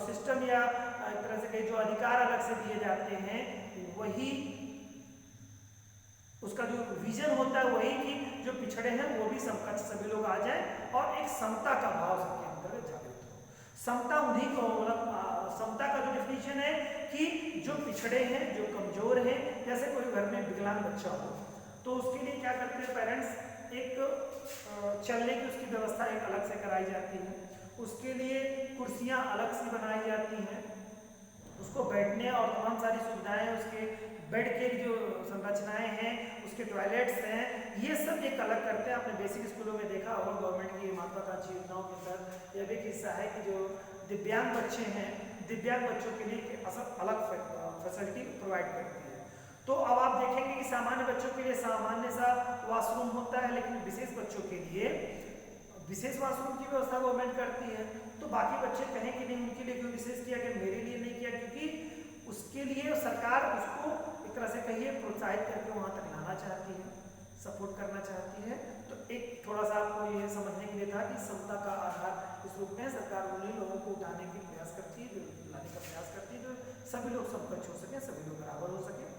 सिस्टम या एक तरह से कहीं जो अधिकार अलग से दिए जाते हैं, वही उसका जो विजन होता है वही कि जो पिछड़े हैं वो भी समकक्ष सभी लोग आ जाए और एक समता का भाव सबके अंतर्गत जागृत हो। समता उन्हीं को, मतलब समता का जो डिफिनीशन है कि जो पिछड़े हैं, जो कमजोर हैं, जैसे कोई घर में विकलांग बच्चा हो तो उसके लिए क्या करते हैं पेरेंट्स, एक चलने की उसकी व्यवस्था एक अलग से कराई जाती है, उसके लिए कुर्सियां अलग से बनाई जाती हैं, उसको बैठने और तमाम सारी सुविधाएं, उसके बेड के जो संरचनाएं हैं, उसके टॉयलेट्स हैं, ये सब एक अलग करते हैं। आपने बेसिक स्कूलों में देखा होगा गवर्नमेंट की महत्वाकांक्षी योजनाओं के तहत यह भी एक हिस्सा है कि जो दिव्यांग बच्चे हैं, दिव्यांग बच्चों के लिए अलग फैसिलिटी प्रोवाइड करती है। तो अब आप देखेंगे कि सामान्य बच्चों के लिए सामान्य सा वॉशरूम होता है, लेकिन विशेष बच्चों के लिए विशेष वॉशरूम की व्यवस्था गवर्नमेंट करती है। तो बाकी बच्चे कहें कि नहीं उनके लिए क्यों विशेष किया गया, मेरे लिए नहीं किया, क्योंकि उसके लिए सरकार उसको एक तरह से कहिए प्रोत्साहित करके वहाँ तक लाना चाहती है, सपोर्ट करना चाहती है। तो एक थोड़ा सा आपको ये समझने के लिए था कि समता का आधार इस रूप में सरकार उन्हीं लोगों को उठाने की प्रयास करती है, जो लाने का प्रयास करती है, जो सभी लोग समकक्ष हो सके, सभी लोग बराबर हो सके।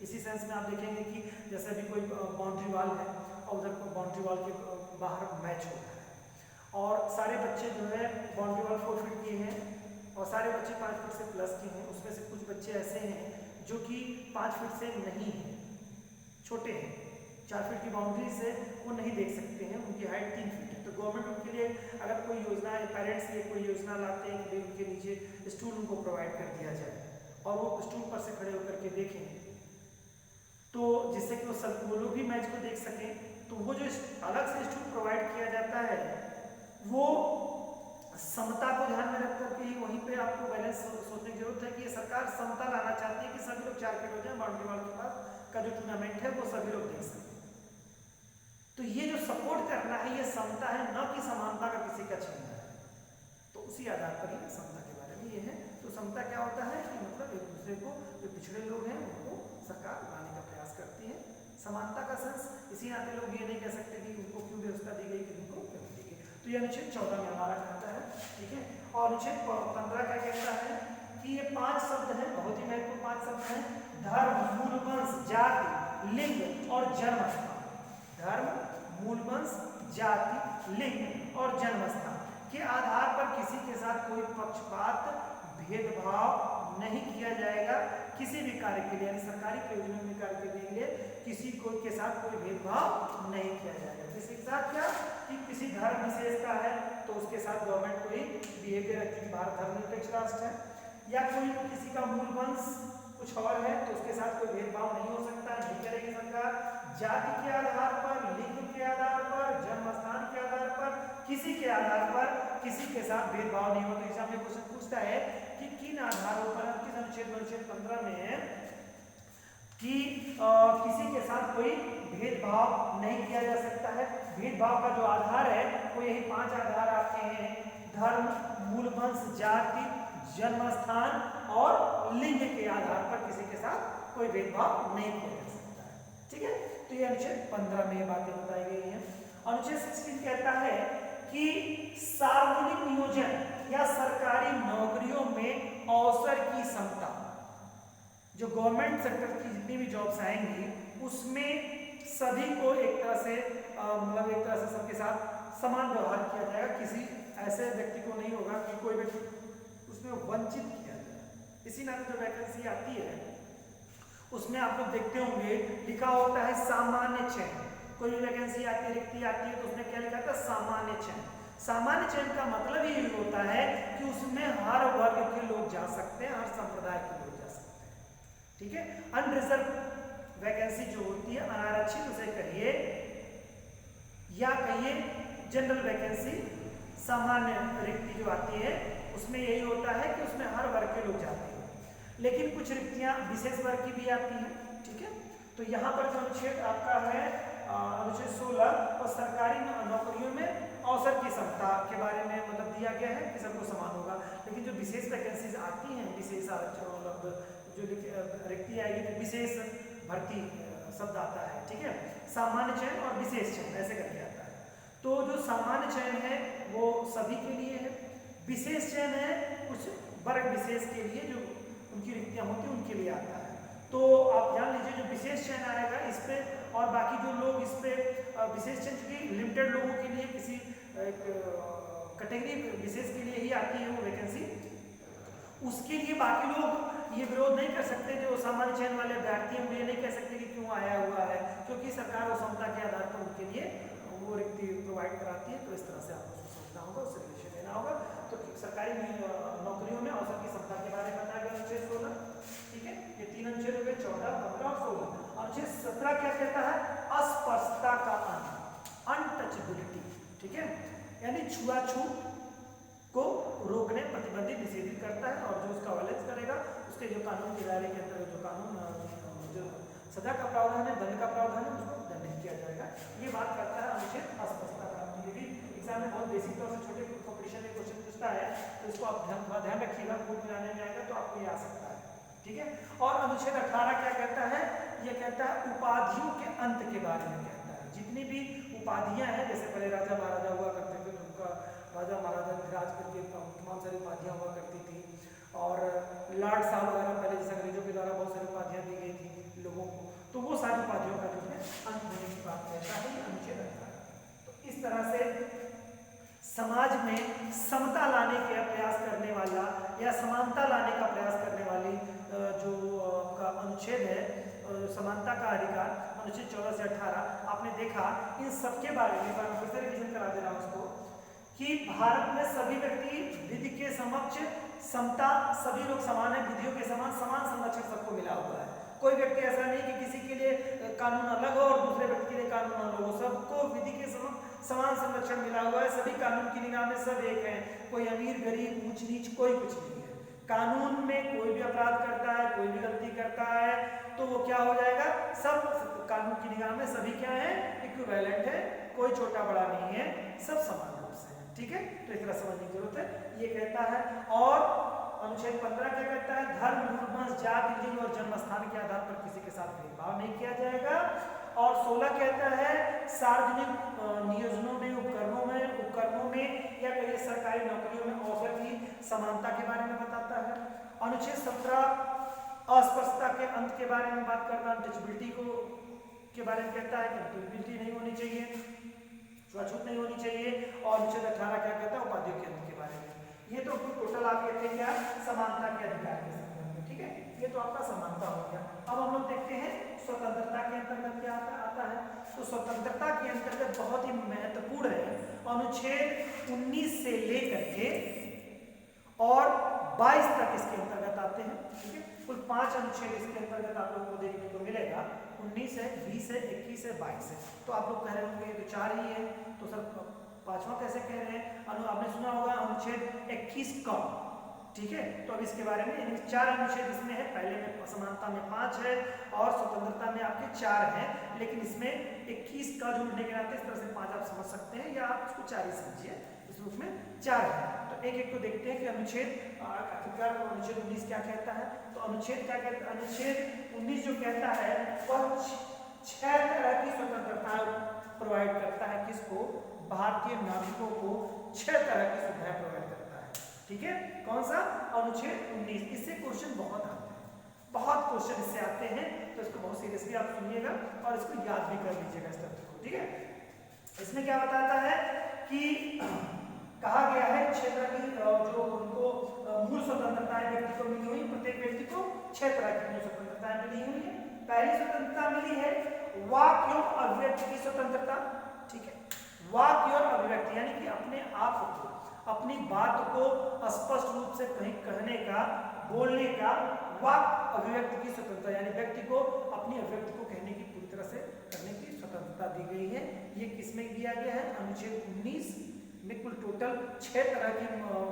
इसी सेंस में आप देखेंगे कि जैसे अभी कोई बाउंड्री वॉल है और उधर बाउंड्री वॉल के बाहर मैच होता है और सारे बच्चे जो है बाउंड्री वॉल 4 फीट की हैं और सारे बच्चे 5 फीट से प्लस के हैं, उसमें से कुछ बच्चे ऐसे हैं जो कि 5 फीट से नहीं हैं, छोटे हैं, 4 फीट की बाउंड्री से वो नहीं देख सकते हैं, उनकी हाइट 3 फीट है। तो गवर्नमेंट उनके लिए अगर कोई योजना, पेरेंट्स ये कोई योजना लाते हैं कि उनके नीचे स्टूल उनको प्रोवाइड कर दिया जाए और वो स्टूल पर से खड़े होकर के देखें, तो जिससे कि वो लोग भी मैच को देख सकें। तो वो जो अलग से स्टूल प्रोवाइड किया जाता है वो समता को ध्यान में रख करके ही वहीं पे आपको बैलेंस सोचने की जरूरत है कि ये सरकार समता लाना चाहती है कि सभी लोग 4 फीट हो जाए, बाउंड्री वॉल के पास का जो टूर्नामेंट है वो सभी लोग देख सकें। तो ये जो सपोर्ट करना है ये समता है, न कि समानता का किसी का छीनना है। तो उसी आधार पर ही समता के बारे में ये है। तो समता क्या होता है कि मतलब एक दूसरे को, जो पिछड़े लोग हैं उनको सरकार लाने का प्रयास करती है। समानता का सेंस इसी नाते लोग ये नहीं कह सकते कि उनको क्यों व्यवस्था दी गई, कि उनको क्यों दी गई। तो ये अनुच्छेद 14 में हमारा कहता है, ठीक है। और अनुच्छेद 15 क्या कहता है कि ये 5 शब्द हैं, बहुत ही महत्वपूर्ण 5 शब्द हैं, धर्म, मूल वंश, जाति, लिंग और जन्म स्थान। धर्म, मूल वंश, जाति, लिंग और जन्म स्थान के आधार पर किसी के साथ कोई पक्षपात भेदभाव नहीं किया जाएगा किसी भी कार्य के लिए, यानी सरकारी प्रयोजनों में कार्य के लिए किसी को के साथ कोई भेदभाव नहीं किया जाएगा। किसी के साथ क्या कि किसी धर्म विशेष का है तो उसके साथ गवर्नमेंट कोई बिहेवियर रखती है, भारत धर्मनिरपेक्ष राष्ट्र है, या कोई किसी का मूल वंश कुछ और है तो उसके साथ कोई भेदभाव नहीं हो सकता, नहीं करेगी सरकार। जाति के आधार पर, लिंग के आधार पर, जन्म स्थान के आधार पर, किसी के आधार पर किसी के साथ भेदभाव नहीं होता। एग्जाम में क्वेश्चन पूछता है कि किन आधारों पर, किस अनुच्छेद 15 में कि किसी के साथ कोई भेदभाव नहीं किया जा सकता है। भेदभाव का जो आधार है वो यही 5 आधार आते हैं, धर्म, मूल वंश, जाति, जन्म स्थान और लिंग के आधार पर किसी के साथ कोई भेदभाव नहीं किया जा सकता है। ठीक है, तो ये अनुच्छेद 15 में ये बातें बताई गई हैं। अनुच्छेद 16 कहता है कि सार्वजनिक नियोजन या सरकारी नौकरियों में अवसर की समता, जो गवर्नमेंट सेक्टर की जितनी भी जॉब्स आएंगी उसमें सभी को एक तरह से मतलब एक तरह से सबके साथ समान व्यवहार किया जाएगा। किसी ऐसे व्यक्ति को नहीं होगा कि कोई व्यक्ति उसमें वंचित किया जाए। इसी नाते जो वैकेंसी आती है उसमें आप लोग देखते होंगे लिखा होता है सामान्य चयन। कोई भी वैकेंसी आती है, रिक्ति आती है तो उसमें क्या लिखा था? सामान्य चयन। सामान्य चयन का मतलब ये होता है कि उसमें हर वर्ग के लोग जा सकते हैं, हर संप्रदाय के लोग जा सकते हैं। ठीक है, अनरिजर्व वैकेंसी जो होती है, अनारक्षित उसे कहिए या कहिए जनरल वैकेंसी, सामान्य रिक्ति जो आती है उसमें यही होता है कि उसमें हर वर्ग के लोग जाते हैं। लेकिन कुछ रिक्तियां विशेष वर्ग की भी आती हैं। ठीक है, तो यहाँ पर जो अनुच्छेद आपका है अनुच्छेद 16 और सरकारी नौकरियों में अवसर की समता के बारे में मतलब दिया गया है कि सबको समान होगा। लेकिन जो विशेष वैकेंसीज आती हैं, विशेष आरक्षण मतलब जो रिक्ति आएगी तो विशेष भर्ती शब्द आता है। ठीक है, सामान्य चयन और विशेष चयन ऐसे करके आता है। तो जो सामान्य चयन है वो सभी के लिए है, विशेष चयन है कुछ वर्ग विशेष के लिए जो उनकी रिक्तियां होती हैं उनके लिए आता है। तो आप जान लीजिए जो विशेष चयन आएगा इस पे, और बाकी जो लोग इस पे विशेष चयन की लिमिटेड लोगों के लिए किसी कैटेगरी विशेष के लिए ही आती है वो वैकेंसी, उसके लिए बाकी लोग ये विरोध नहीं कर सकते। जो सामान्य चयन वाले अभ्यर्थी हैं वो ये नहीं कह सकते कि क्यों आया हुआ है, क्योंकि सरकार वो क्षमता के आधार पर उनके लिए वो रिक्ति प्रोवाइड कराती है। तो इस तरह से आपको सोचना होगा, उससे रिलेशन लेना होगा। तो सरकारी नौकरियों में अवसर की समता के बारे में बताया गया अनुच्छेद 16। ठीक है, ये 3 अनुच्छेद हो गए, 14, 15 और 16। अनुच्छेद 17 क्या कहता है? अस्पृश्यता का अंत, अनटचेबिलिटी। ठीक है, यानी छुआछूत को रोकने, प्रतिबंधित, निषेधित करता है, और जो उसका वायलेंस करेगा उसके जो कानून के दायरे के अंदर जो कानून जो सजा का प्रावधान है, दंड का प्रावधान है, उसको दंडित किया जाएगा। ये बात करता है अनुच्छेद अस्पृश्यता का। ये भी एग्जाम में बहुत बेसिक तौर से छोटे कॉम्पिटिशन में क्वेश्चन पूछता है, तो इसको आप ध्यान रखिएगा, कोड मिलाने में आएगा तो आपको ये आ सकता है। ठीक है, और अनुच्छेद 18 क्या कहता है? ये कहता है उपाधियों के अंत के बारे में कहता है। जितनी भी उपाधियां हैं, जैसे पहले राजा महाराजा हुआ करते थे, उनका राजा महाराजा विराज करके तमाम सारी उपाधियां हुआ करती थी, और लॉर्ड साहब वगैरह पहले जैसे अंग्रेजों के द्वारा बहुत सारी उपाधियां दी गई थी लोगों को, तो वो सारी उपाधियों का जो है अंत होने की बात कहता है अनुच्छेद 18। तो इस तरह से समाज में समता लाने का प्रयास करने वाला या समानता लाने का प्रयास करने वाली जो आपका अनुच्छेद है, समानता का अधिकार, अनुच्छेद 14 से 18 आपने देखा। इन सबके बारे में मैं फिर से रिवीजन करा दे रहा हूँ उसको कि भारत में सभी व्यक्ति विधि के समक्ष समता, सभी लोग समान है, विधियों के समान, समान संरक्षण सबको मिला हुआ है। कोई व्यक्ति ऐसा नहीं कि किसी के लिए कानून अलग हो और दूसरे व्यक्ति के लिए कानून अलग हो, सबको विधि के समक्ष समान संरक्षण मिला हुआ है। सभी कानून की निगाह में सब एक हैं, कोई अमीर गरीब ऊंच नीच कोई कुछ नहीं है। कानून में कोई भी अपराध करता है, कोई भी गलती करता है तो वो क्या हो जाएगा? सब कानून की निगाह में सभी क्या है? इक्विवेलेंट है, कोई छोटा बड़ा नहीं है, सब समान रूप से है। ठीक है, तो इस तरह समझने की जरूरत है, ये कहता है। और अनुच्छेद 15 क्या कहता है? धर्म, वंश, जाति, लिंग और जन्म स्थान के आधार पर किसी के साथ भेदभाव नहीं किया जाएगा। और 16 कहता है सार्वजनिक नियोजनों में, उपकरणों में या कई सरकारी नौकरियों में अवसर की समानता के बारे में बताता है। अनुच्छेद 17 अस्पृश्यता के अंत के बारे में बात करना, डिसेबिलिटी को के बारे में कहता है कि इंटरव्यूबिलिटी नहीं होनी चाहिए, छुआछूत नहीं होनी चाहिए। और अनुच्छेद 18 क्या कहता है, उपाधियों के अंत के बारे में। ये तो टोटल आप कहते हैं क्या, समानता के अधिकार के संदर्भ में, ठीक है। ये तो आपका समानता हो गया। अब हम लोग देखते हैं स्वतंत्रता के अंतर्गत क्या आता है। तो स्वतंत्रता के अंतर्गत बहुत ही महत्वपूर्ण है अनुच्छेद 19 से लेकर के और 22 तक इसके अंतर्गत आते हैं, ठीक है। कुल 5 अनुच्छेद इसके अंतर्गत आप लोगों को देखने को मिलेगा। 19 है, 20 है, 21 है, 22 है। तो आप लोग कह रहे होंगे तो 4 ही है, तो सर 5वां कैसे कह रहे हैं। आपने सुना होगा अनुच्छेद 21 का, ठीक है। तो अब इसके बारे में 4 अनुच्छेद इसमें है। पहले में समानता में 5 है और स्वतंत्रता में आपके 4 हैं, लेकिन इसमें 21 का जोड़ने के नाते इस तरह से 5 आप समझ सकते हैं, या आप इसको 4 ही समझिए, इस रूप में 4 है। तो एक एक को देखते हैं कि अनुच्छेद आखिरकार अनुच्छेद 19 क्या कहता है। तो अनुच्छेद क्या कहता है, अनुच्छेद 19 जो कहता है वह 6 तरह की स्वतंत्रता प्रोवाइड करता है। किसको, भारतीय नागरिकों को 6 तरह की सुविधाएं प्रोवाइड करता है, ठीक है। कौन सा, अनुच्छेद 19। इससे क्वेश्चन बहुत आते हैं, बहुत क्वेश्चन इससे आते हैं, तो इसको बहुत सीरियसली आप सुनिएगा और इसको याद भी कर लीजिएगा इस तथ्य को, ठीक है। इसमें क्या बताता है कि कहा गया है 6 तरह की जो उनको मूल स्वतंत्रताएं व्यक्ति को मिली हुई, प्रत्येक व्यक्ति को 6 तरह की मूल स्वतंत्रताएं मिली हुई है। पहली स्वतंत्रता मिली है वाक एवं अभिव्यक्ति की स्वतंत्रता, ठीक है। वाक और अभिव्यक्ति यानी कि अपने आप को, अपनी बात को स्पष्ट रूप से कहीं कहने का, बोलने का, वाक अभिव्यक्ति की स्वतंत्रता यानी व्यक्ति को अपनी अभिव्यक्ति को कहने की पूरी तरह से करने की स्वतंत्रता दी गई है। ये किसमें दिया गया है, अनुच्छेद 19 में कुल टोटल 6 तरह की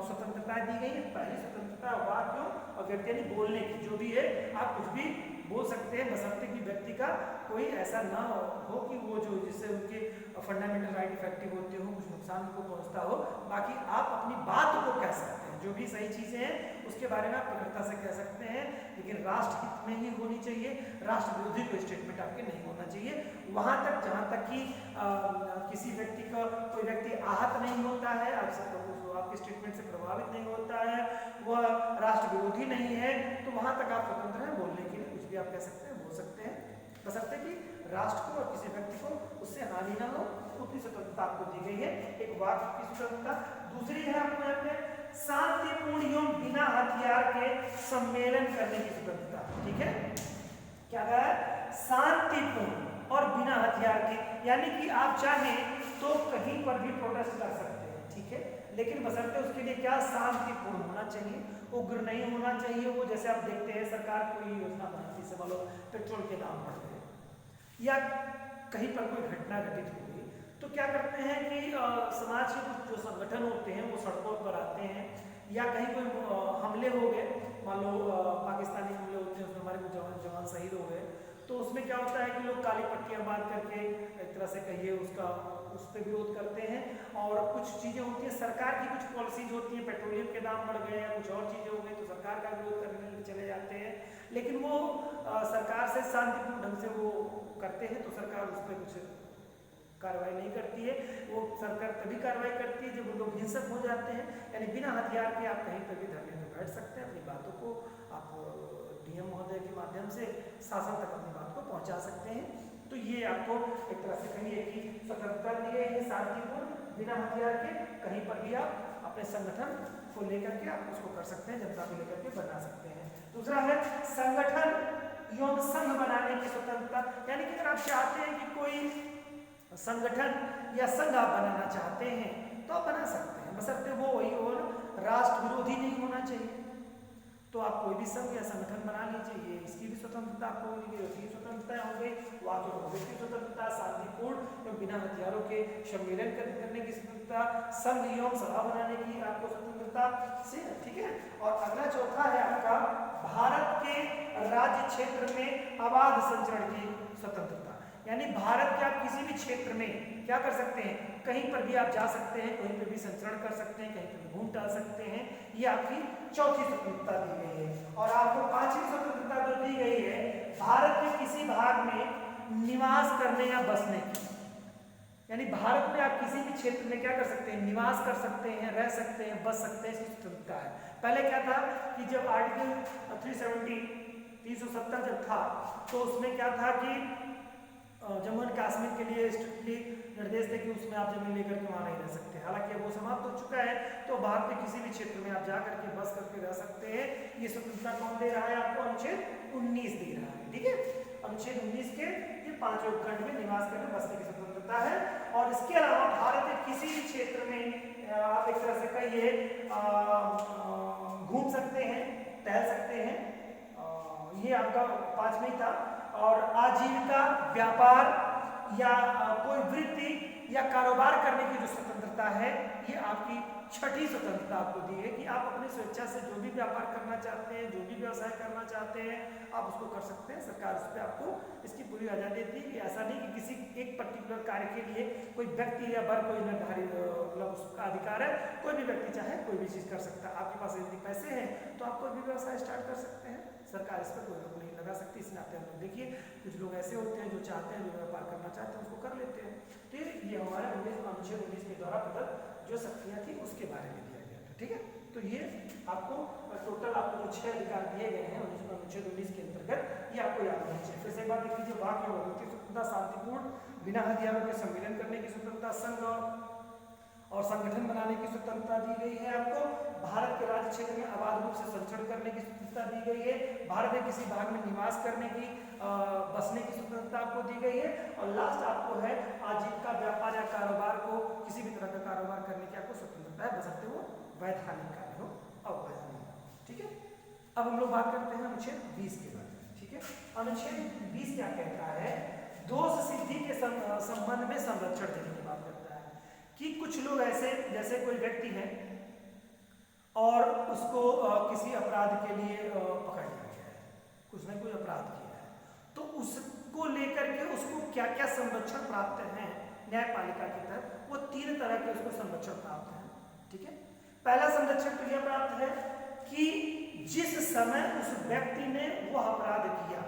स्वतंत्रताएं दी गई है। पहली स्वतंत्रता वाक एवं अभिव्यक्ति यानी बोलने की, जो भी है आप कुछ भी बोल सकते हैं, बशर्ते कि व्यक्ति का कोई ऐसा ना हो कि वो जो जिससे उनके फंडामेंटल राइट इफेक्टिव होते हो, कुछ नुकसान को पहुंचता हो। बाकी आप अपनी बात को कह सकते हैं, जो भी सही चीजें हैं उसके बारे में आप प्रखरता से कह सकते हैं, लेकिन राष्ट्र हित में ही होनी चाहिए, राष्ट्र विरोधी कोई स्टेटमेंट आपके नहीं होना चाहिए। वहां तक जहां तक कि किसी व्यक्ति का कोई व्यक्ति आहत नहीं होता है, आपके स्टेटमेंट से प्रभावित नहीं होता है, वह राष्ट्र विरोधी नहीं है, तो वहां तक आप स्वतंत्र हैं बोलने के लिए, कुछ भी आप कह सकते हैं, बोल सकते हैं, बशर्ते कि राष्ट्र को और किसी व्यक्ति को उससे हानि ना हो, उतनी स्वतंत्रता आपको दी गई है। एक वाक की स्वतंत्रता। दूसरी है आपको यहाँ पे शांतिपूर्ण एवं बिना हथियार के सम्मेलन करने की स्वतंत्रता, ठीक है। क्या कहा है, शांतिपूर्ण और बिना हथियार के, यानी कि आप चाहें तो कहीं पर भी प्रोटेस्ट कर सकते हैं, ठीक है, लेकिन बशर्ते उसके लिए क्या, शांतिपूर्ण होना चाहिए, उग्र नहीं होना चाहिए। वो जैसे आप देखते हैं सरकार कोई योजना बनाती है, मान लो पेट्रोल के दाम बढ़ गए या कहीं पर कोई घटना घटित हो गई, तो क्या करते हैं कि समाज के कुछ जो संगठन होते हैं वो सड़कों पर आते हैं, या कहीं कोई हमले हो गए, मान लो पाकिस्तानी हमले होते हैं, उसमें हमारे कुछ जवान शहीद हो गए, तो उसमें क्या होता है कि लोग काली पट्टियां बांध करके एक तरह से कहिए उस पर विरोध करते हैं। और कुछ चीज़ें होती हैं, सरकार की कुछ पॉलिसीज होती हैं, पेट्रोलियम के दाम बढ़ गए या कुछ और चीज़ें हो गई तो सरकार का विरोध करने के लिए चले जाते हैं, लेकिन वो सरकार से शांतिपूर्ण ढंग से वो करते हैं, तो सरकार उस पर कुछ कार्रवाई नहीं करती है। वो सरकार तभी कार्रवाई करती है जब वो लोग हिंसक हो जाते हैं, यानी बिना हथियार के आप कहीं पर भी धरने में बैठ सकते हैं, अपनी बातों को आप डीएम महोदय के माध्यम से शासन तक अपनी बात को पहुंचा सकते हैं। तो ये आपको एक तरह से कहिए कि स्वतंत्रता दी गई है, शांतिपूर्ण बिना हथियार के, कहीं पर भी आप अपने संगठन को लेकर के आप उसको कर सकते हैं, जनता को लेकर के बना सकते हैं। दूसरा है संगठन एवं संघ बनाने की स्वतंत्रता, यानी कि अगर आप चाहते हैं कि कोई संगठन या संघ आप बनाना चाहते हैं तो आप बना सकते हैं, बशर्ते वो वही और राष्ट्र विरोधी नहीं होना चाहिए। तो आप कोई भी संघ या संगठन बना लीजिए, इसकी भी स्वतंत्रता आपको मिलेगी, उसकी स्वतंत्रता हो गई, वाक एवं की स्वतंत्रता, शांतिपूर्ण एवं बिना हथियारों के सम्मेलन करने की स्वतंत्रता, संघ एवं सभा बनाने की आपको स्वतंत्रता से, ठीक है। और अगला चौथा है आपका भारत के राज्य क्षेत्र में अबाध संचरण की स्वतंत्रता, यानी भारत के आप किसी भी क्षेत्र में क्या कर सकते हैं, कहीं पर भी आप जा सकते हैं, कहीं पर भी संचरण कर सकते हैं, कहीं पर भी घूम टहल सकते हैं। ये आपकी चौथी स्वतंत्रता दी गई है। और आपको पांचवी स्वतंत्रता जो दी गई है, भारत के किसी भाग में निवास करने या बसने की, यानी भारत में आप किसी भी क्षेत्र में क्या कर सकते हैं, निवास कर सकते हैं, रह सकते हैं, बस सकते हैं, इसकी स्वतंत्रता है। पहले क्या था कि जब आर्टिकल 370 जब था तो उसमें क्या था कि कश्मीर के लिए स्ट्रिक्टली निर्देश थे कि उसमें आप जमीन लेकर के वहाँ नहीं रह सकते, हालांकि वो समाप्त हो चुका है। तो भारत के किसी भी क्षेत्र में आप जा करके बस करके रह सकते हैं। ये स्वतंत्रता कौन दे रहा है आपको? अनुच्छेद 19 दे रहा है। ठीक है, अनुच्छेद 19 के ये 5 उपखंड में निवास करके बसने की स्वतंत्रता है। और इसके अलावा भारत के किसी भी क्षेत्र में आप एक तरह से कहिए घूम सकते हैं, टहल सकते हैं। ये आपका 5 में था। और आजीविका, व्यापार या कोई वृत्ति या कारोबार करने की जो स्वतंत्रता है, ये आपकी छठी स्वतंत्रता आपको दी है कि आप अपनी स्वेच्छा से जो भी व्यापार करना चाहते हैं, जो भी व्यवसाय करना चाहते हैं, आप उसको कर सकते हैं। सरकार उस पर आपको इसकी पूरी आज़ादी दी कि ऐसा नहीं कि किसी एक पर्टिकुलर कार्य के लिए कोई व्यक्ति या वर्ग कोई निर्धारित मतलब उसका अधिकार है। कोई भी व्यक्ति चाहे कोई भी चीज़ कर सकता है। आपके पास यदि पैसे हैं तो आप कोई भी व्यवसाय स्टार्ट कर सकते हैं, सरकार इस पर कोई रोक नहीं लगा सकती। इस नाते हम लोग देखिए कुछ लोग ऐसे होते हैं जो चाहते हैं, जो व्यापार करना चाहते हैं उसको कर लेते हैं। तो ये हमारे अनुच्छेद 19 के द्वारा प्रदत्त जो शक्तियाँ थी उसके बारे में दिया गया था। ठीक है, तो ये आपको टोटल आपको जो 6 अधिकार दिए गए हैं अनुच्छेद 19 के अंतर्गत, ये आपको याद होना चाहिए। फिर से एक बात देख लीजिए, वाक्य की स्वतंत्रता, शांतिपूर्ण बिना हथियारों के सम्मेलन करने की स्वतंत्रता, संघ और संगठन बनाने की स्वतंत्रता दी गई है आपको। भारत के राज्य क्षेत्र में अबाध रूप से संचरण करने की स्वतंत्रता दी गई है। भारत के किसी भाग में निवास करने की बसने की स्वतंत्रता आपको दी गई है। और लास्ट आपको है आजीविका, व्यापार या कारोबार को किसी भी तरह का कारोबार करने की आपको स्वतंत्रता है, बशर्ते वो वैधानिक कार्य हो, अवैधानिक। ठीक है, अब हम लोग बात करते हैं अनुच्छेद 20 के बारे में। ठीक है, अनुच्छेद 20 क्या कहता है? दोष सिद्धि के संबंध में संरक्षण देने की बात करता है कि कुछ लोग ऐसे, जैसे कोई व्यक्ति है और उसको किसी अपराध के लिए पकड़ लिया गया है, कुछ ने कोई अपराध किया है, तो उसको लेकर के उसको क्या क्या संरक्षण प्राप्त है न्यायपालिका के तहत, वो 3 तरह के उसको संरक्षण प्राप्त है। ठीक है, पहला संरक्षण तो यह प्राप्त है कि जिस समय उस व्यक्ति ने वो अपराध किया,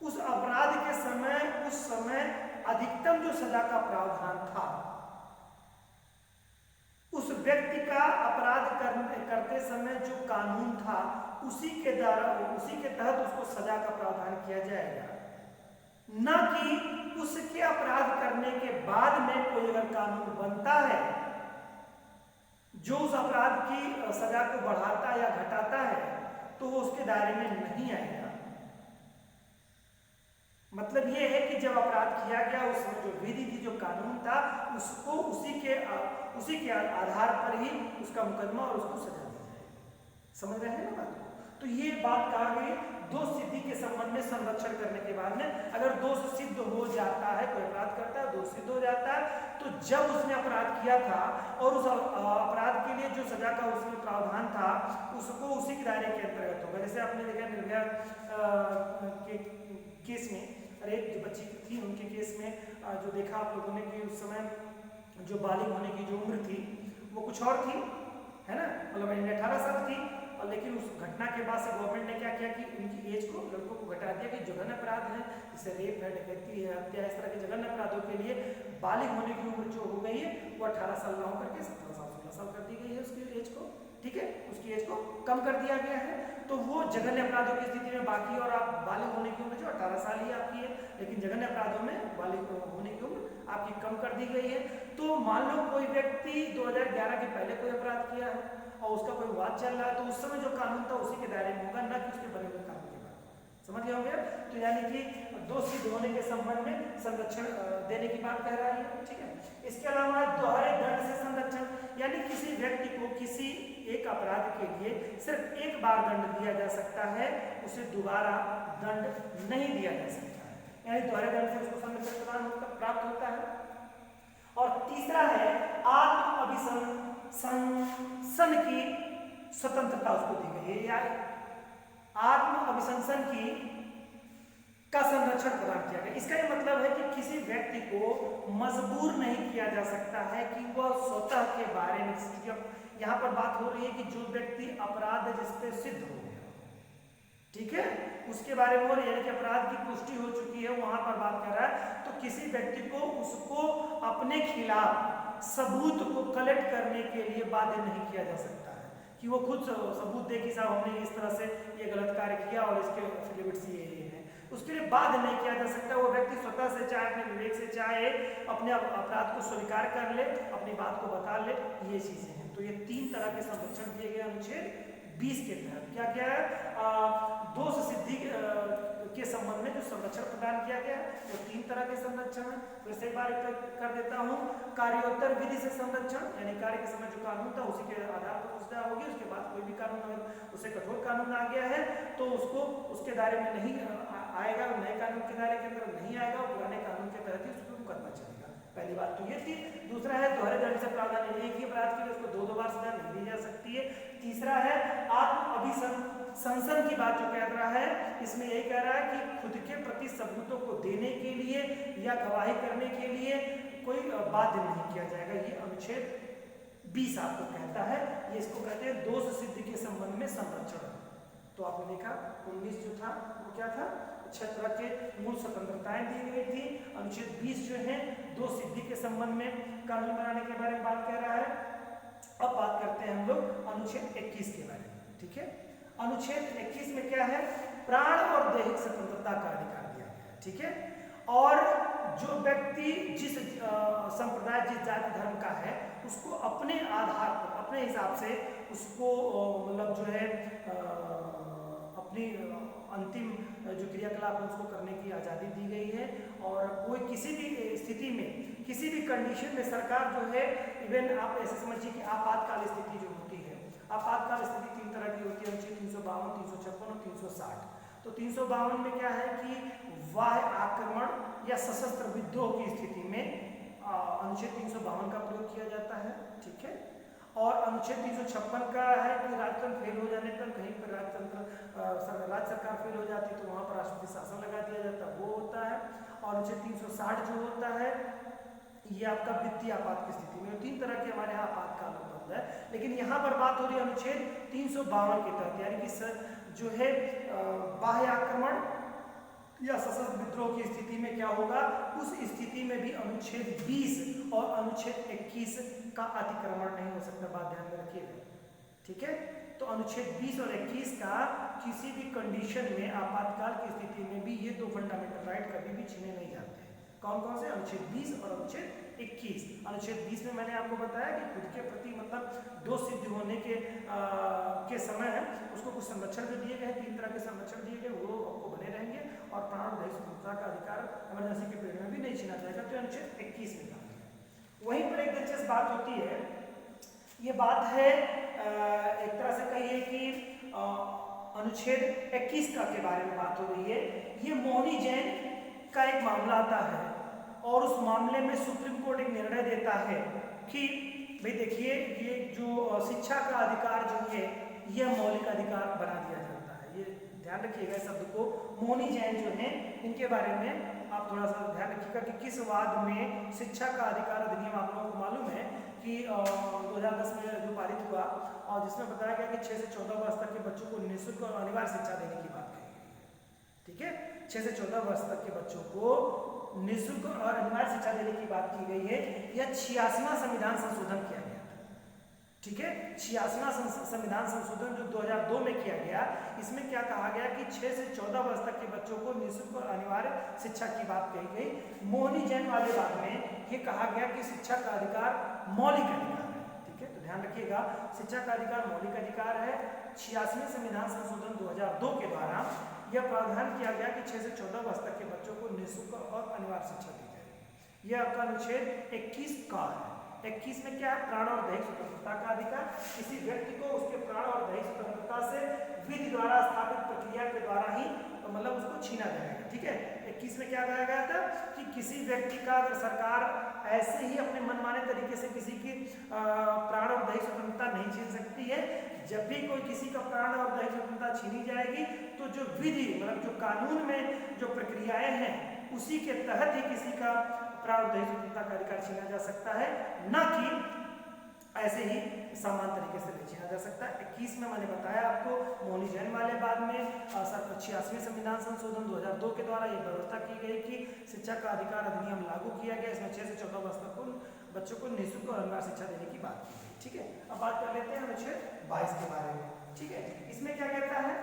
उस अपराध के समय उस समय अधिकतम जो सजा का प्रावधान था, उस व्यक्ति का अपराध करते समय जो कानून था उसी के द्वारा, उसी के तहत उसको सजा का प्रावधान किया जाएगा, न कि उसके अपराध करने के बाद में कोई अगर कानून बनता है जो उस अपराध की सजा को बढ़ाता या घटाता है तो वो उसके दायरे में नहीं आएगा। मतलब ये है कि जब अपराध किया गया उसमें जो विधि थी, जो कानून था, उसको उसी के आधार पर ही उसका मुकदमा और उसको सजा दी जाएगी। समझ रहे हैं ना बात? तो ये बात कहा गई दोष सिद्धि के संबंध में संरक्षण करने के बाद में, अगर दोष सिद्ध हो जाता है, कोई अपराध करता है, दोष सिद्ध हो जाता है, तो जब उसने अपराध किया था और उस अपराध के लिए जो सजा का उसमें प्रावधान था उसको उसी के दायरे के अंतर्गत होगा। जैसे आपने देखा निर्भया के केस में, एक जो बच्ची थी उनके केस में जो देखा आप लोगों ने कि उस समय जो बालिग होने की जो उम्र थी वो कुछ और थी, है ना, मतलब 18 साल थी। और लेकिन उस घटना के बाद से गवर्नमेंट ने क्या किया कि उनकी एज को, लड़कों को घटा दिया कि जघन्य अपराध है, जैसे रेप है, डकैती है, हत्या, इस तरह के जघन्य अपराधों के लिए बालिग होने की उम्र जो हो गई है वो 18 साल ना होकर के 17 साल 16 साल कर दी गई है उसकी एज को। ठीक है, उसकी एज को कम कर दिया गया है। तो वो जघन्य अपराधों की स्थिति में बाकी और आप बालिग होने की उम्र जो 18 साल ही आपकी है, लेकिन जघन्य अपराधों में बालिग होने की उम्र आपकी कम कर दी गई है। तो मान लो कोई व्यक्ति 2011 के पहले कोई अपराध किया है और उसका कोई वाद चल रहा है, तो उस समय जो कानून था उसी के दायरे में होगा, न कि उसके बने हुए कानून के बाद। समझ गया होंगे? तो यानी कि दोष सिद्ध होने के संबंध में संरक्षण देने की बात कह रहा है। ठीक है, इसके अलावा दोहरे दंड से संरक्षण, यानी किसी व्यक्ति को किसी एक अपराध के लिए सिर्फ एक बार दंड दिया जा सकता है, उसे दोबारा दंड नहीं दिया जा सकता है, यानी दोहरे दंड से उसको संरक्षण प्रदान प्राप्त होता है। और तीसरा है आत्म अभिशंसन की स्वतंत्रता उसको दी गई है, या आत्म अभिशंसन की का संरक्षण प्रदान किया गया। इसका ये मतलब है कि किसी व्यक्ति को मजबूर नहीं किया जा सकता है कि वह स्वतः के बारे में, यहाँ पर बात हो रही है कि जो व्यक्ति अपराध जिस पे सिद्ध हो गया, ठीक है, उसके बारे में, यानी कि अपराध की पुष्टि हो चुकी है, वहां पर बात कर रहा है, तो किसी व्यक्ति को उसको अपने खिलाफ सबूत को कलेक्ट करने के लिए बाध्य नहीं किया जा सकता है कि वो खुद सबूत दे कि साहब हमने इस तरह से ये गलत कार्य किया और इसके एफिडेविट्स ये हैं। उसके लिए बाध्य नहीं किया जा सकता। वो व्यक्ति स्वतः से चाहे अपने विवेक से चाहे अपने अपराध को स्वीकार कर ले, अपनी बात को बता ले, ये चीजें हैं। तो ये 3 तरह के संरक्षण दिए गए अनुच्छेद 20 के तहत। क्या क्या है? दोष सिद्धि के संबंध में जो संरक्षण प्रदान किया गया है वो 3 तरह के संरक्षण है। फिर से एक बार कर देता हूँ। कार्योत्तर विधि से संरक्षण, यानी कार्य के समय जो कानून था उसी के आधार पर सूचना होगी, उसके बाद कोई भी कानून अगर उसे कठोर कानून आ गया है तो उसको उसके दायरे में नहीं आएगा, नए कानून के दायरे के अंदर नहीं आएगा, पुराने कानून के तहत ही उसको मुकदमा चलेगा। पहली बात तो ये थी। दूसरा है दोहरे दंड से प्रावधान, एक ही अपराध के लिए उसको 2 बार सजा नहीं दी जा सकती है। तीसरा है आत्म अभिसंसन की बात जो कह रहा है, इसमें यही कह रहा है कि खुद के प्रति सबूतों को देने के लिए या गवाही करने के लिए कोई बाध्य नहीं किया जाएगा। ये अनुच्छेद 20 आपको कहता है। ये इसको कहते हैं दोष सिद्धि के संबंध में संरक्षण। तो आपने देखा 19 जो था वो क्या था? 6 तरह के मूल स्वतंत्रताएं दी गई थी। अनुच्छेद 20 जो है दोष सिद्धि के संबंध में कानून बनाने के बारे में बात कर रहा है। अब बात करते हैं हम लोग अनुच्छेद 21 के बारे में। ठीक है, अनुच्छेद 21 में क्या है? प्राण और दैहिक स्वतंत्रता का अधिकार दिया गया है। ठीक है, और जो व्यक्ति जिस संप्रदाय, जिस जाति धर्म का है, उसको अपने आधार पर, अपने हिसाब से उसको मतलब जो है अपनी अंतिम जो क्रियाकलाप है उसको करने की आज़ादी दी गई है। और कोई किसी भी स्थिति में, किसी भी कंडीशन में सरकार जो है, इवन आप ऐसे समझिए कि आपातकाल स्थिति जो होती है, आपातकाल स्थिति 3 तरह की होती है, अनुच्छेद 352, 356 और 360। तो 352 में क्या है कि बाह्य आक्रमण या सशस्त्र विद्रोह की स्थिति में अनुच्छेद 352 का प्रयोग किया जाता है। ठीक है, और अनुच्छेद 356 का है कि राजतंत्र फेल हो जाने पर, कहीं पर राज्य सरकार फेल हो जाती है तो वहां पर राष्ट्रपति शासन लगा दिया जाता है, वो होता है। और अनुच्छेद 360 जो होता है ये आपका वित्तीय आपात की स्थिति में। 3 तरह के हमारे यहाँ आपातकाल उपलब्ध है, लेकिन यहाँ पर बात हो रही है अनुच्छेद 352 के तहत, यानी कि जो है बाह्य आक्रमण या सशस्त्र विद्रोह की स्थिति में क्या होगा? उस स्थिति में भी अनुच्छेद 20 और अनुच्छेद 21 का अतिक्रमण नहीं हो सकता। बात ध्यान में रखिएगा। ठीक है, तो अनुच्छेद 20 और 21 का किसी भी कंडीशन में, आपातकाल की स्थिति में भी, ये 2 फंडामेंटल राइट कभी भी छीने नहीं जाते हैं। कौन कौन से? अनुच्छेद 20 और अनुच्छेद 21। अनुच्छेद 20 में मैंने आपको बताया कि खुद के प्रति मतलब दोष सिद्ध होने के समय उसको कुछ संरक्षण जो दिए गए, 3 तरह के संरक्षण दिए गए, वो आपको बने रहेंगे। और प्राण और दैहिक स्वतंत्रता का अधिकार इमरजेंसी के पीरियड में भी नहीं छीना जाएगा। तो अनुच्छेद 21 में था। वहीं पर एक दिलचस्प बात होती है, ये बात है एक तरह से कहिए कि अनुच्छेद 21 का के बारे में बात हो रही है। ये मोहनी जैन का एक मामला आता है और उस मामले में सुप्रीम कोर्ट एक निर्णय देता है कि भाई देखिए, ये जो शिक्षा का अधिकार जो है यह मौलिक अधिकार बना दिया जाता है। ये ध्यान रखिएगा शब्द को। मोहनी जैन जो है इनके बारे में आप थोड़ा सा ध्यान रखिएगा कि किस वाद में शिक्षा का अधिकार अधिनियम, आप लोगों को मालूम है कि 2010 में जो पारित हुआ और जिसमें बताया गया कि 6 से 14 वर्ष तक के बच्चों को निःशुल्क और अनिवार्य शिक्षा देने की बात कही गई है। ठीक है, 6 से 14 वर्ष तक के बच्चों को निःशुल्क और अनिवार्य शिक्षा देने की बात की गई है। यह 86वां संविधान संशोधन किया गया था। ठीक है, 86वां संविधान संशोधन जो 2002 में किया गया, इसमें क्या कहा गया कि 6 से 14 वर्ष तक के बच्चों को निःशुल्क और अनिवार्य शिक्षा की बात कही गई। मोहनी जैन वाले बात में ये कहा गया कि शिक्षा का अधिकार मौलिक अधिकार है। ठीक है, तो ध्यान रखिएगा, शिक्षा का अधिकार मौलिक अधिकार है। 86वें संविधान संशोधन 2002 के द्वारा यह प्रावधान किया गया कि 6 से 14 वर्ष तक के बच्चों को निःशुल्क और अनिवार्य शिक्षा दी जाएगी। यह आपका अनुच्छेद 21 का है। 21 में क्या है? प्राण और दैहिक स्वतंत्रता का अधिकार। किसी व्यक्ति को उसके प्राण और दैहिक स्वतंत्रता से विधि द्वारा स्थापित प्रक्रिया के द्वारा ही मतलब उसको छीना जाएगा। ठीक है, 21 में क्या कहा गया था कि किसी व्यक्ति का अगर सरकार ऐसे ही अपने मनमाने तरीके से किसी की प्राण और दैहिक स्वतंत्रता नहीं छीन सकती है। जब भी कोई किसी का प्राण और दैहिक स्वतंत्रता छीनी जाएगी तो जो विधि मतलब जो कानून में जो प्रक्रियाएं हैं उसी के तहत ही किसी का प्राण और दैहिक स्वतंत्रता का अधिकार छीना जा सकता है, न कि ऐसे ही समान तरीके से नहीं छीना जा सकता। 21 में मैंने बताया आपको मोहनी जैन वाले बाद में 86वें संविधान संशोधन 2002 के द्वारा ये व्यवस्था की गई कि शिक्षा का अधिकार अधिनियम लागू किया गया। इसमें 6 से 14 वर्ष तक बच्चों को निःशुल्क और अनिवार्य शिक्षा देने की बात की गई। ठीक है, अब बात कर लेते हैं अनुच्छेद 22 के बारे में। ठीक है, इसमें क्या कहता है?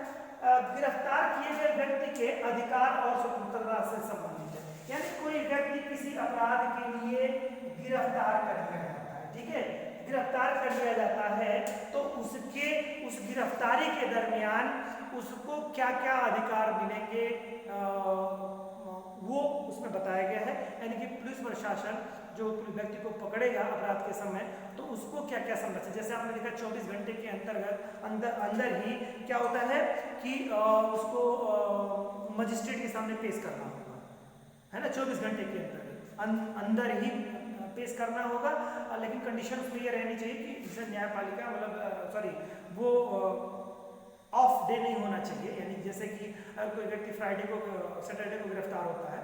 गिरफ्तार किए गए व्यक्ति के अधिकार और स्वतंत्रता से संबंधित है। यानी कोई व्यक्ति किसी अपराध के लिए गिरफ्तार कर लिया जाता है, ठीक है, गिरफ्तार कर लिया जाता है, तो उसके उस गिरफ्तारी के दरमियान उसको क्या क्या अधिकार मिलेंगे वो उसमें बताया गया है। यानी कि पुलिस प्रशासन जो व्यक्ति को पकड़ेगा अपराध के समय, तो उसको क्या क्या संरक्षण, जैसे आपने देखा 24 घंटे के अंतर्गत अंदर ही क्या होता है कि उसको मजिस्ट्रेट के सामने पेश करना होगा, है ना, 24 घंटे के अंदर ही पेश करना होगा। लेकिन कंडीशन उसमें ये रहनी चाहिए कि जैसे न्यायपालिका वो ऑफ डे नहीं होना चाहिए। यानी जैसे कि अगर कोई व्यक्ति सैटरडे को गिरफ्तार होता है,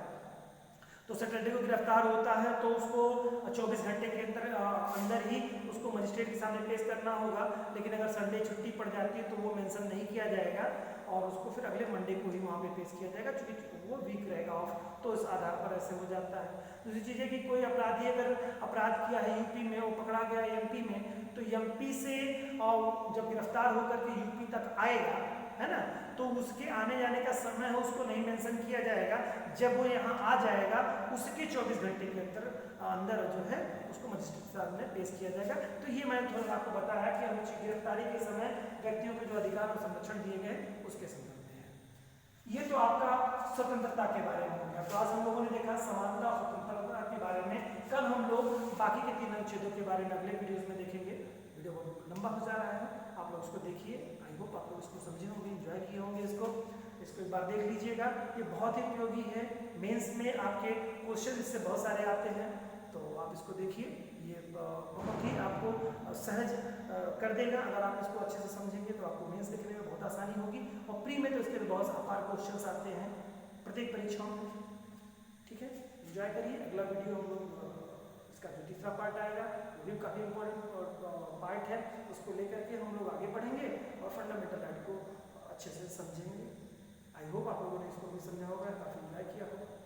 तो सैटरडे को गिरफ्तार होता है तो उसको 24 घंटे के अंदर ही उसको मजिस्ट्रेट के सामने पेश करना होगा। लेकिन अगर संडे छुट्टी पड़ जाती है तो वो मेंशन नहीं किया जाएगा और उसको फिर अगले मंडे को ही वहाँ पे पेश किया जाएगा, क्योंकि वो वीक रहेगा ऑफ, तो इस आधार पर ऐसे हो जाता है। दूसरी चीज़ है कि कोई अपराधी अगर अपराध किया है यूपी में, वो पकड़ा गया एमपी में, तो एमपी से जब गिरफ्तार होकर के यूपी तक आएगा, है ना, तो उसके आने जाने का समय है उसको नहीं मेंशन किया जाएगा। जब वो यहाँ आ जाएगा उसके 24 घंटे के अंदर जो है उसको मजिस्ट्रेट साहब में पेश किया जाएगा। तो ये मैंने थोड़ा आपको बताया कि हम गिरफ्तारी के समय व्यक्तियों के जो अधिकार और संरक्षण दिए गए उसके संदर्भ में है। ये तो आपका स्वतंत्रता के बारे में हो गया। तो आज हम लोगों ने देखा समानता और स्वतंत्रता के बारे में। कल हम लोग बाकी के 3 अनुच्छेदों के बारे में अगले वीडियोज में देखेंगे। वीडियो बहुत लंबा हो जा रहा है, आप लोग उसको देखिए। आई होप आप लोग इसको समझे होंगे, एंजॉय किए होंगे इसको एक बार देख लीजिएगा। ये बहुत ही उपयोगी है, मेंस में आपके क्वेश्चन इससे बहुत सारे आते हैं, तो आप इसको देखिए। ये बहुत ही आपको सहज कर देगा। अगर आप इसको अच्छे से समझेंगे तो आपको मेंस लिखने में बहुत आसानी होगी, और प्री में तो इसके बहुत अपार क्वेश्चंस आते हैं प्रत्येक परीक्षाओं में। ठीक है, एंजॉय करिए। अगला वीडियो हम लोग इसका जो तीसरा पार्ट आएगा वो भी काफ़ी इम्पोर्टेंट पार्ट है, उसको लेकर के हम लोग आगे बढ़ेंगे और फंडामेंटल राइट को अच्छे से समझेंगे। आई होप आप लोगों ने इसको भी समझा होगा, काफ़ी एंजॉय किया होगा।